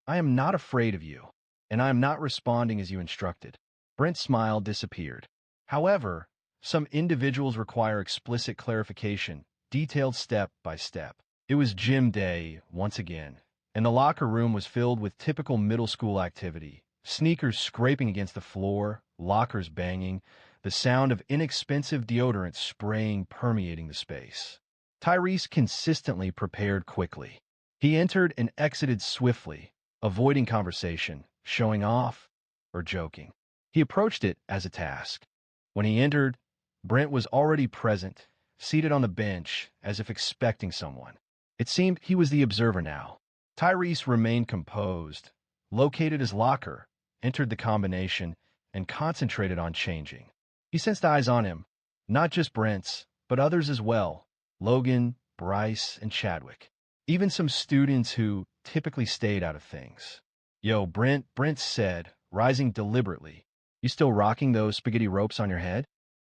[SPEAKER 1] I am not afraid of you, and I am not responding as you instructed." Brent's smile disappeared. "However, some individuals require explicit clarification, detailed step by step." It was gym day once again, and the locker room was filled with typical middle school activity. Sneakers scraping against the floor, lockers banging, the sound of inexpensive deodorant spraying permeating the space. Tyrese consistently prepared quickly. He entered and exited swiftly, avoiding conversation, showing off, or joking. He approached it as a task. When he entered, Brent was already present, seated on the bench as if expecting someone. It seemed he was the observer now. Tyrese remained composed, located his locker, entered the combination, and concentrated on changing. He sensed eyes on him, not just Brent's, but others as well. Logan, Bryce, and Chadwick. Even some students who typically stayed out of things. "Yo, Brent said, rising deliberately. You still rocking those spaghetti ropes on your head?"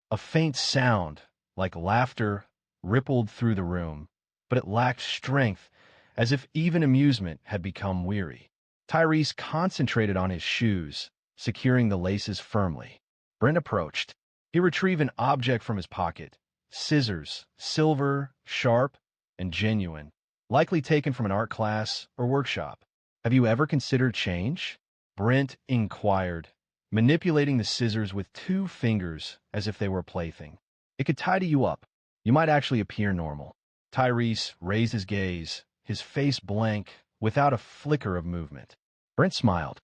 [SPEAKER 1] A faint sound, like laughter, rippled through the room, but it lacked strength, as if even amusement had become weary. Tyrese concentrated on his shoes, securing the laces firmly. Brent approached. He retrieved an object from his pocket. Scissors, silver, sharp, and genuine, likely taken from an art class or workshop. "Have you ever considered change?" Brent inquired, manipulating the scissors with 2 fingers as if they were a plaything. "It could tidy you up. You might actually appear normal." Tyrese raised his gaze, his face blank, without a flicker of movement. Brent smiled.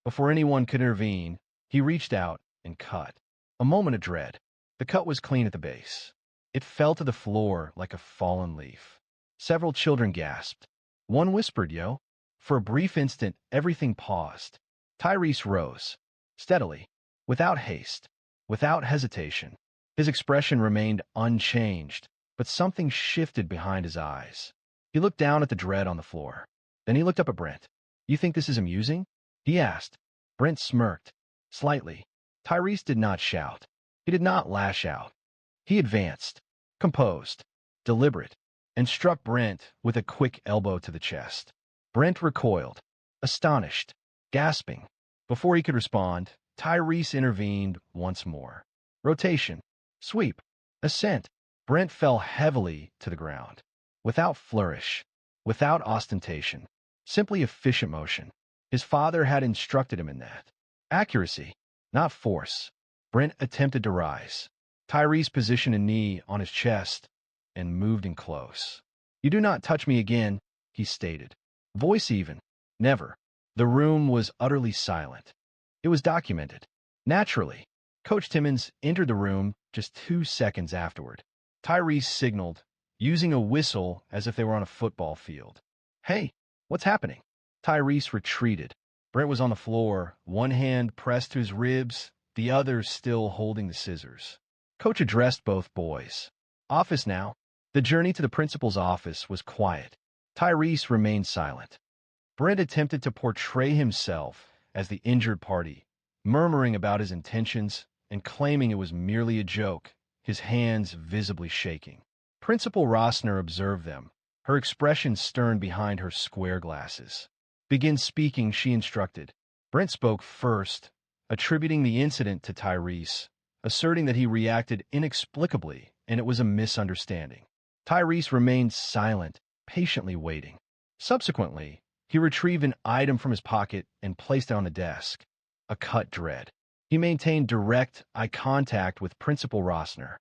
[SPEAKER 1] Before anyone could intervene, he reached out and cut. A moment of dread. The cut was clean at the base. It fell to the floor like a fallen leaf. Several children gasped. One whispered, "Yo." For a brief instant, everything paused. Tyrese rose, steadily, without haste, without hesitation. His expression remained unchanged, but something shifted behind his eyes. He looked down at the dread on the floor. Then he looked up at Brent. "You think this is amusing?" he asked. Brent smirked, slightly. Tyrese did not shout. He did not lash out. He advanced, composed, deliberate, and struck Brent with a quick elbow to the chest. Brent recoiled, astonished, gasping. Before he could respond, Tyrese intervened once more. Rotation, sweep, ascent. Brent fell heavily to the ground, without flourish, without ostentation, simply efficient motion. His father had instructed him in that. Accuracy, not force. Brent attempted to rise. Tyrese positioned a knee on his chest and moved in close. "You do not touch me again," he stated. Voice even. Never. The room was utterly silent. It was documented. Naturally, Coach Timmons entered the room just 2 seconds afterward. Tyrese signaled, using a whistle as if they were on a football field. "Hey, what's happening?" Tyrese retreated. Brent was on the floor, one hand pressed to his ribs, the other still holding the scissors. Coach addressed both boys. "Office now." The journey to the principal's office was quiet. Tyrese remained silent. Brent attempted to portray himself as the injured party, murmuring about his intentions and claiming it was merely a joke, his hands visibly shaking. Principal Rossner observed them, her expression stern behind her square glasses. "Begin speaking," she instructed. Brent spoke first, attributing the incident to Tyrese, asserting that he reacted inexplicably and it was a misunderstanding. Tyrese remained silent, patiently waiting. Subsequently, he retrieved an item from his pocket and placed it on the desk, a cut dread. He maintained direct eye contact with Principal Rossner.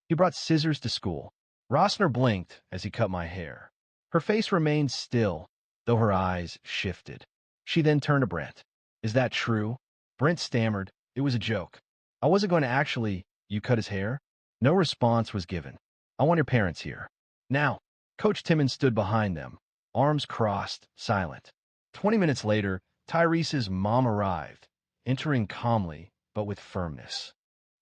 [SPEAKER 1] "He brought scissors to school." Rossner blinked as he cut my hair. Her face remained still, though her eyes shifted. She then turned to Brent. "Is that true?" Brent stammered. "It was a joke. I wasn't going to actually—" "You cut his hair?" No response was given. "I want your parents here." "Now." Coach Timmons stood behind them, arms crossed, silent. 20 minutes later, Tyrese's mom arrived, entering calmly but with firmness.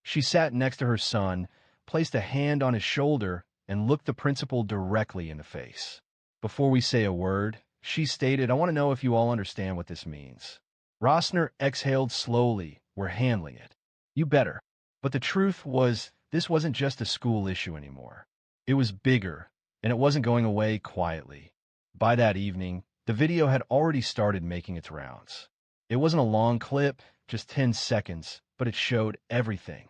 [SPEAKER 1] She sat next to her son, placed a hand on his shoulder, and looked the principal directly in the face. "Before we say a word," she stated, "I want to know if you all understand what this means." Rossner exhaled slowly. "We're handling it." "You better." But the truth was, this wasn't just a school issue anymore. It was bigger, and it wasn't going away quietly. By that evening, the video had already started making its rounds. It wasn't a long clip, just 10 seconds, but it showed everything.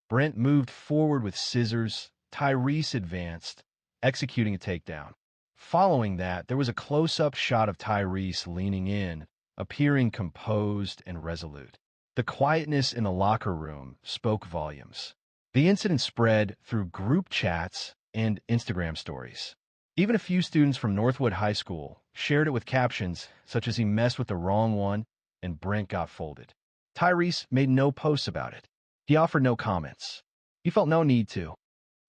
[SPEAKER 1] Brent moved forward with scissors. Tyrese advanced, executing a takedown. Following that, there was a close-up shot of Tyrese leaning in, appearing composed and resolute. The quietness in the locker room spoke volumes. The incident spread through group chats and Instagram stories. Even a few students from Northwood High School shared it with captions such as "He messed with the wrong one," and "Brent got folded." Tyrese made no posts about it. He offered no comments. He felt no need to.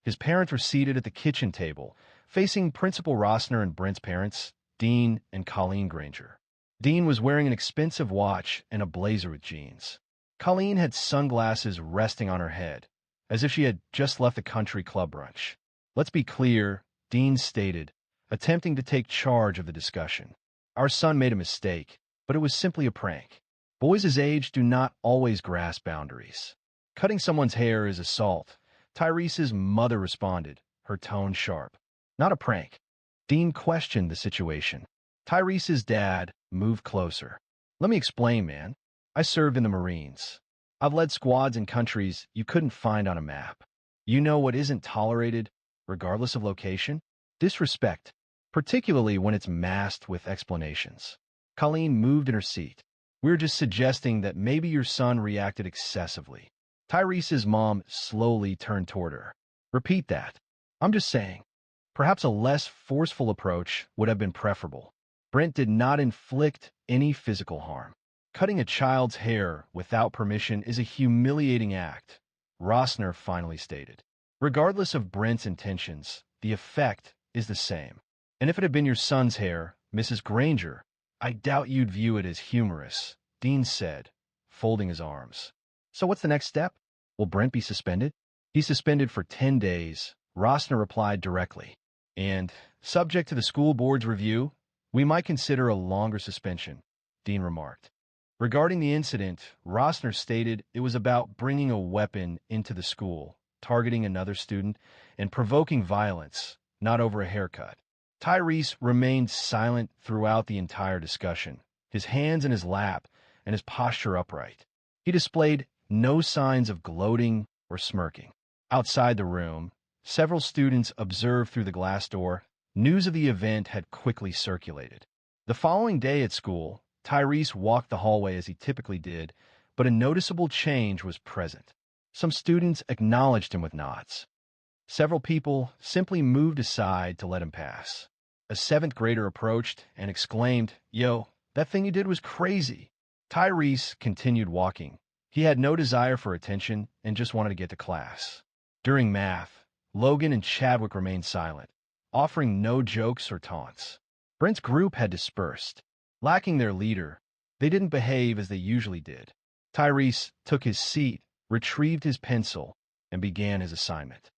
[SPEAKER 1] His parents were seated at the kitchen table, facing Principal Rossner and Brent's parents, Dean and Colleen Granger. Dean was wearing an expensive watch and a blazer with jeans. Colleen had sunglasses resting on her head, as if she had just left the country club brunch. "Let's be clear," Dean stated, attempting to take charge of the discussion. "Our son made a mistake, but it was simply a prank. Boys his age do not always grasp boundaries. Cutting someone's hair is assault." Tyrese's mother responded, her tone sharp. "Not a prank." Dean questioned the situation. Tyrese's dad moved closer. "Let me explain, man. I served in the Marines. I've led squads in countries you couldn't find on a map. You know what isn't tolerated, regardless of location? Disrespect, particularly when it's masked with explanations." Colleen moved in her seat. "We were just suggesting that maybe your son reacted excessively." Tyrese's mom slowly turned toward her. "Repeat that." "I'm just saying. Perhaps a less forceful approach would have been preferable." Brent did not inflict any physical harm. Cutting a child's hair without permission is a humiliating act, Rossner finally stated. Regardless of Brent's intentions, the effect is the same. "And if it had been your son's hair, Mrs. Granger, I doubt you'd view it as humorous," Dean said, folding his arms. "So what's the next step? Will Brent be suspended?" "He's suspended for 10 days, Rossner replied directly. "And, subject to the school board's review, we might consider a longer suspension," Dean remarked. Regarding the incident, Rossner stated it was about bringing a weapon into the school, targeting another student, and provoking violence, not over a haircut. Tyrese remained silent throughout the entire discussion, his hands in his lap and his posture upright. He displayed no signs of gloating or smirking. Outside the room, several students observed through the glass door. News of the event had quickly circulated. The following day at school, Tyrese walked the hallway as he typically did, but a noticeable change was present. Some students acknowledged him with nods. Several people simply moved aside to let him pass. A seventh grader approached and exclaimed, "Yo, that thing you did was crazy." Tyrese continued walking. He had no desire for attention and just wanted to get to class. During math, Logan and Chadwick remained silent, offering no jokes or taunts. Brent's group had dispersed. Lacking their leader, they didn't behave as they usually did. Tyrese took his seat, retrieved his pencil, and began his assignment.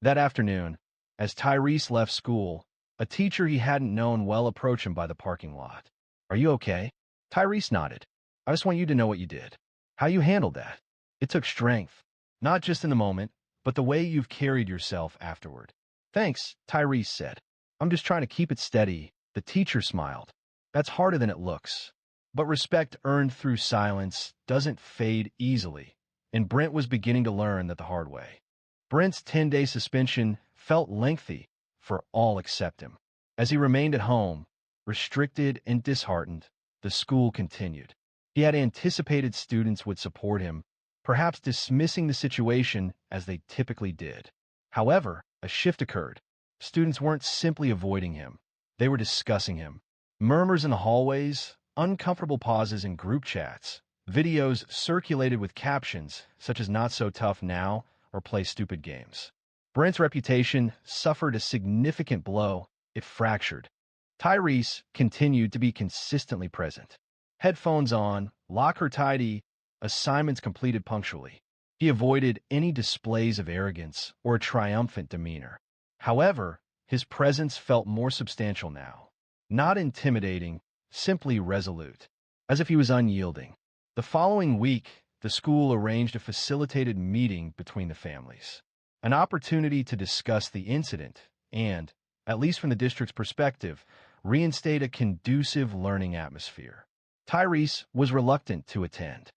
[SPEAKER 1] That afternoon, as Tyrese left school, a teacher he hadn't known well approached him by the parking lot. "Are you okay?" Tyrese nodded. "I just want you to know what you did. How you handled that. It took strength, not just in the moment, but the way you've carried yourself afterward." "Thanks," Tyrese said. "I'm just trying to keep it steady." The teacher smiled. "That's harder than it looks." But respect earned through silence doesn't fade easily, and Brent was beginning to learn that the hard way. Brent's 10-day suspension felt lengthy for all except him. As he remained at home, restricted and disheartened, the school continued. He had anticipated students would support him, perhaps dismissing the situation as they typically did. However, a shift occurred. Students weren't simply avoiding him. They were discussing him. Murmurs in the hallways, uncomfortable pauses in group chats, videos circulated with captions such as "not so tough now" or "play stupid games." Brent's reputation suffered a significant blow. It fractured. Tyrese continued to be consistently present. Headphones on, locker tidy, assignments completed punctually. He avoided any displays of arrogance or a triumphant demeanor. However, his presence felt more substantial now. Not intimidating, simply resolute, as if he was unyielding. The following week, the school arranged a facilitated meeting between the families, an opportunity to discuss the incident and, at least from the district's perspective, reinstate a conducive learning atmosphere. Tyrese was reluctant to attend.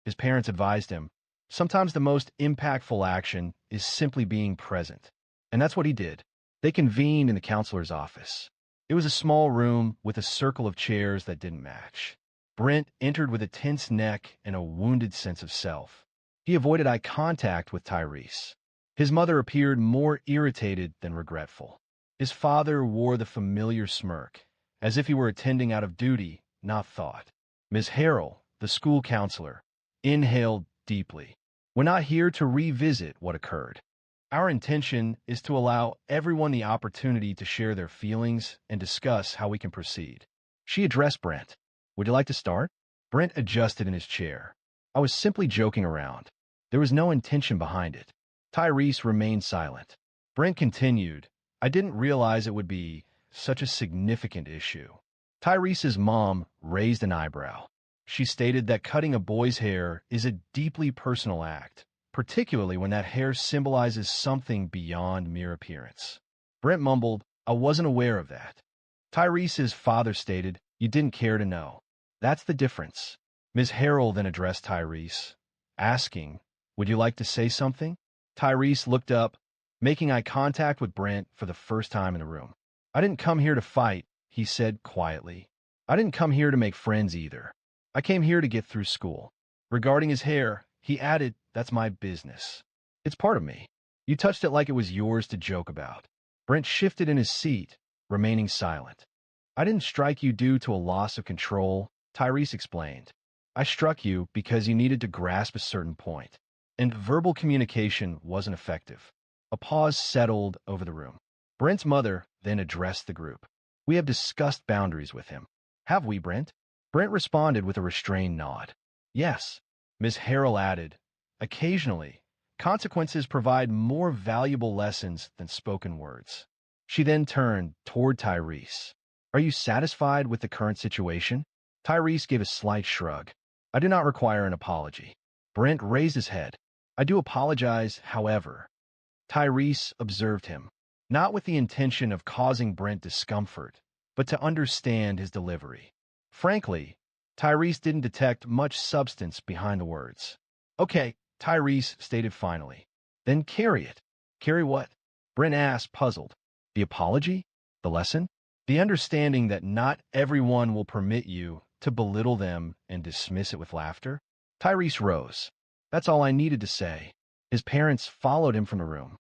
[SPEAKER 1] His parents advised him, sometimes the most impactful action is simply being present. And that's what he did. They convened in the counselor's office. It was a small room with a circle of chairs that didn't match. Brent entered with a tense neck and a wounded sense of self. He avoided eye contact with Tyrese. His mother appeared more irritated than regretful. His father wore the familiar smirk, as if he were attending out of duty, not thought. Ms. Harrell, the school counselor, inhaled deeply. "We're not here to revisit what occurred. Our intention is to allow everyone the opportunity to share their feelings and discuss how we can proceed." She addressed Brent. "Would you like to start?" Brent adjusted in his chair. "I was simply joking around. There was no intention behind it." Tyrese remained silent. Brent continued, "I didn't realize it would be such a significant issue." Tyrese's mom raised an eyebrow. She stated that cutting a boy's hair is a deeply personal act, particularly when that hair symbolizes something beyond mere appearance. Brent mumbled, "I wasn't aware of that." Tyrese's father stated, "You didn't care to know. That's the difference." Ms. Harrell then addressed Tyrese, asking, "Would you like to say something?" Tyrese looked up, making eye contact with Brent for the first time in the room. "I didn't come here to fight," he said quietly. "I didn't come here to make friends either. I came here to get through school." Regarding his hair, he added, "That's my business. It's part of me. You touched it like it was yours to joke about." Brent shifted in his seat, remaining silent. "I didn't strike you due to a loss of control," Tyrese explained. "I struck you because you needed to grasp a certain point, and verbal communication wasn't effective." A pause settled over the room. Brent's mother then addressed the group. "We have discussed boundaries with him." "Have we, Brent?" Brent responded with a restrained nod. "Yes." Ms. Harrell added, "Occasionally, consequences provide more valuable lessons than spoken words." She then turned toward Tyrese. "Are you satisfied with the current situation?" Tyrese gave a slight shrug. I do not require an apology. Brent raised his head. I do apologize, however. Tyrese observed him, not with the intention of causing Brent discomfort, but to understand his delivery. Frankly, Tyrese didn't detect much substance behind the words. Okay, Tyrese stated finally. Then carry it. Carry what? Brent asked, puzzled. The apology? The lesson? The understanding that not everyone will permit you to belittle them and dismiss it with laughter? Tyrese rose. That's all I needed to say. His parents followed him from the room.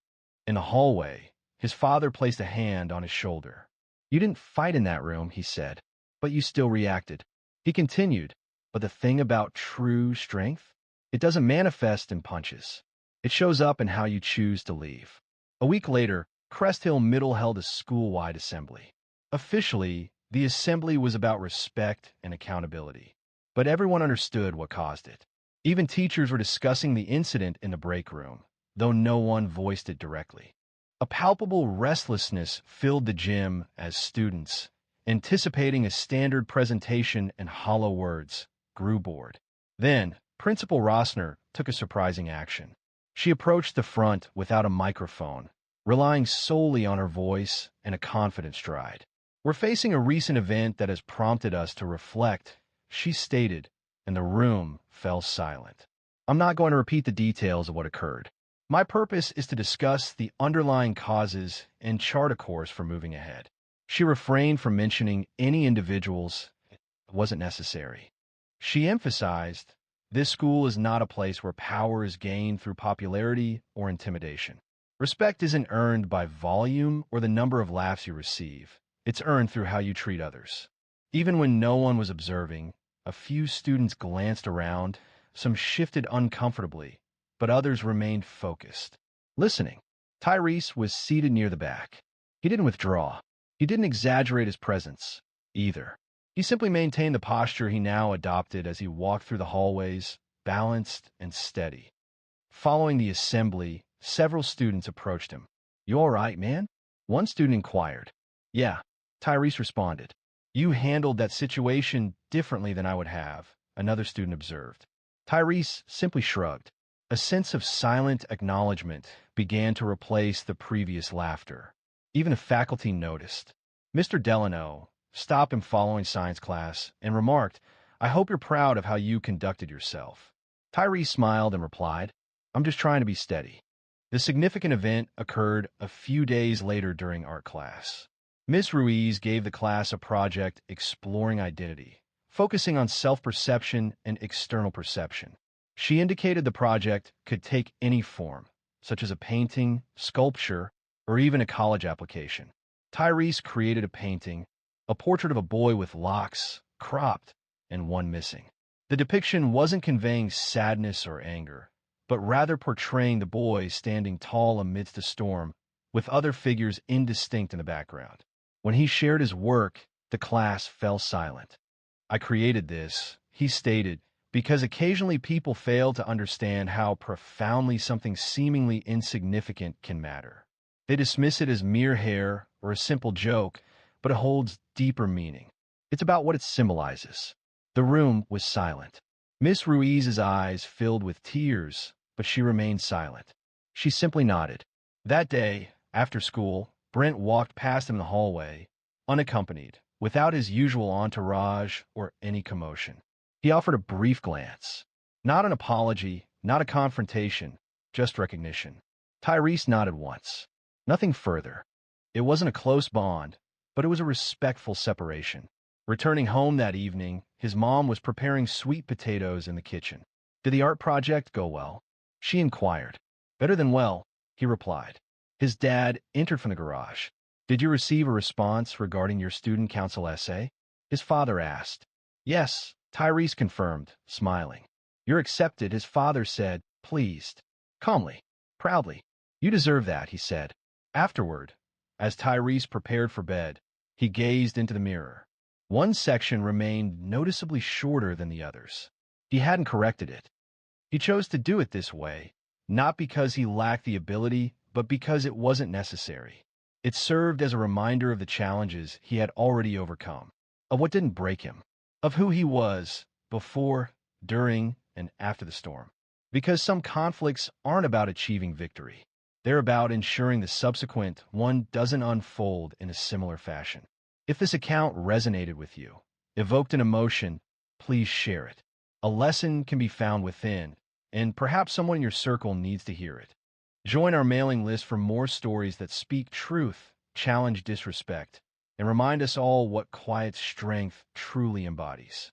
[SPEAKER 1] In the hallway, his father placed a hand on his shoulder. You didn't fight in that room, he said, but you still reacted. He continued, but the thing about true strength? It doesn't manifest in punches. It shows up in how you choose to leave. A week later, Crest Hill Middle held a school-wide assembly. Officially, the assembly was about respect and accountability, but everyone understood what caused it. Even teachers were discussing the incident in the break room, though no one voiced it directly. A palpable restlessness filled the gym as students, anticipating a standard presentation and hollow words, grew bored. Then, Principal Rossner took a surprising action. She approached the front without a microphone, relying solely on her voice and a confident stride. We're facing a recent event that has prompted us to reflect, she stated, and the room fell silent. I'm not going to repeat the details of what occurred. My purpose is to discuss the underlying causes and chart a course for moving ahead. She refrained from mentioning any individuals. It wasn't necessary. She emphasized, this school is not a place where power is gained through popularity or intimidation. Respect isn't earned by volume or the number of laughs you receive. It's earned through how you treat others. Even when no one was observing, a few students glanced around, some shifted uncomfortably, but others remained focused. Listening. Tyrese was seated near the back. He didn't withdraw. He didn't exaggerate his presence, either. He simply maintained the posture he now adopted as he walked through the hallways, balanced and steady. Following the assembly, several students approached him. You all right, man? One student inquired. Yeah, Tyrese responded. You handled that situation differently than I would have, another student observed. Tyrese simply shrugged. A sense of silent acknowledgement began to replace the previous laughter. Even the faculty noticed. Mr. Delano stopped him following science class and remarked, I hope you're proud of how you conducted yourself. Tyrese smiled and replied, I'm just trying to be steady. The significant event occurred a few days later during art class. Miss Ruiz gave the class a project exploring identity, focusing on self-perception and external perception. She indicated the project could take any form, such as a painting, sculpture, or even a college application. Tyrese created a painting, a portrait of a boy with locks, cropped, and one missing. The depiction wasn't conveying sadness or anger, but rather portraying the boy standing tall amidst a storm, with other figures indistinct in the background. When he shared his work, the class fell silent. I created this, he stated, because occasionally people fail to understand how profoundly something seemingly insignificant can matter. They dismiss it as mere hair or a simple joke, but it holds deeper meaning. It's about what it symbolizes. The room was silent. Miss Ruiz's eyes filled with tears, but she remained silent. She simply nodded. That day, after school, Brent walked past him in the hallway, unaccompanied, without his usual entourage or any commotion. He offered a brief glance. Not an apology, not a confrontation, just recognition. Tyrese nodded once. Nothing further. It wasn't a close bond, but it was a respectful separation. Returning home that evening, his mom was preparing sweet potatoes in the kitchen. Did the art project go well? She inquired. Better than well, he replied. His dad entered from the garage. Did you receive a response regarding your student council essay? His father asked. Yes, Tyrese confirmed, smiling. You're accepted, his father said, pleased. Calmly, proudly. You deserve that, he said. Afterward, as Tyrese prepared for bed, he gazed into the mirror. One section remained noticeably shorter than the others. He hadn't corrected it. He chose to do it this way, not because he lacked the ability, but because it wasn't necessary. It served as a reminder of the challenges he had already overcome, of what didn't break him, of who he was before, during, and after the storm. Because some conflicts aren't about achieving victory. They're about ensuring the subsequent one doesn't unfold in a similar fashion. If this account resonated with you, evoked an emotion, please share it. A lesson can be found within, and perhaps someone in your circle needs to hear it. Join our mailing list for more stories that speak truth, challenge disrespect, and remind us all what quiet strength truly embodies.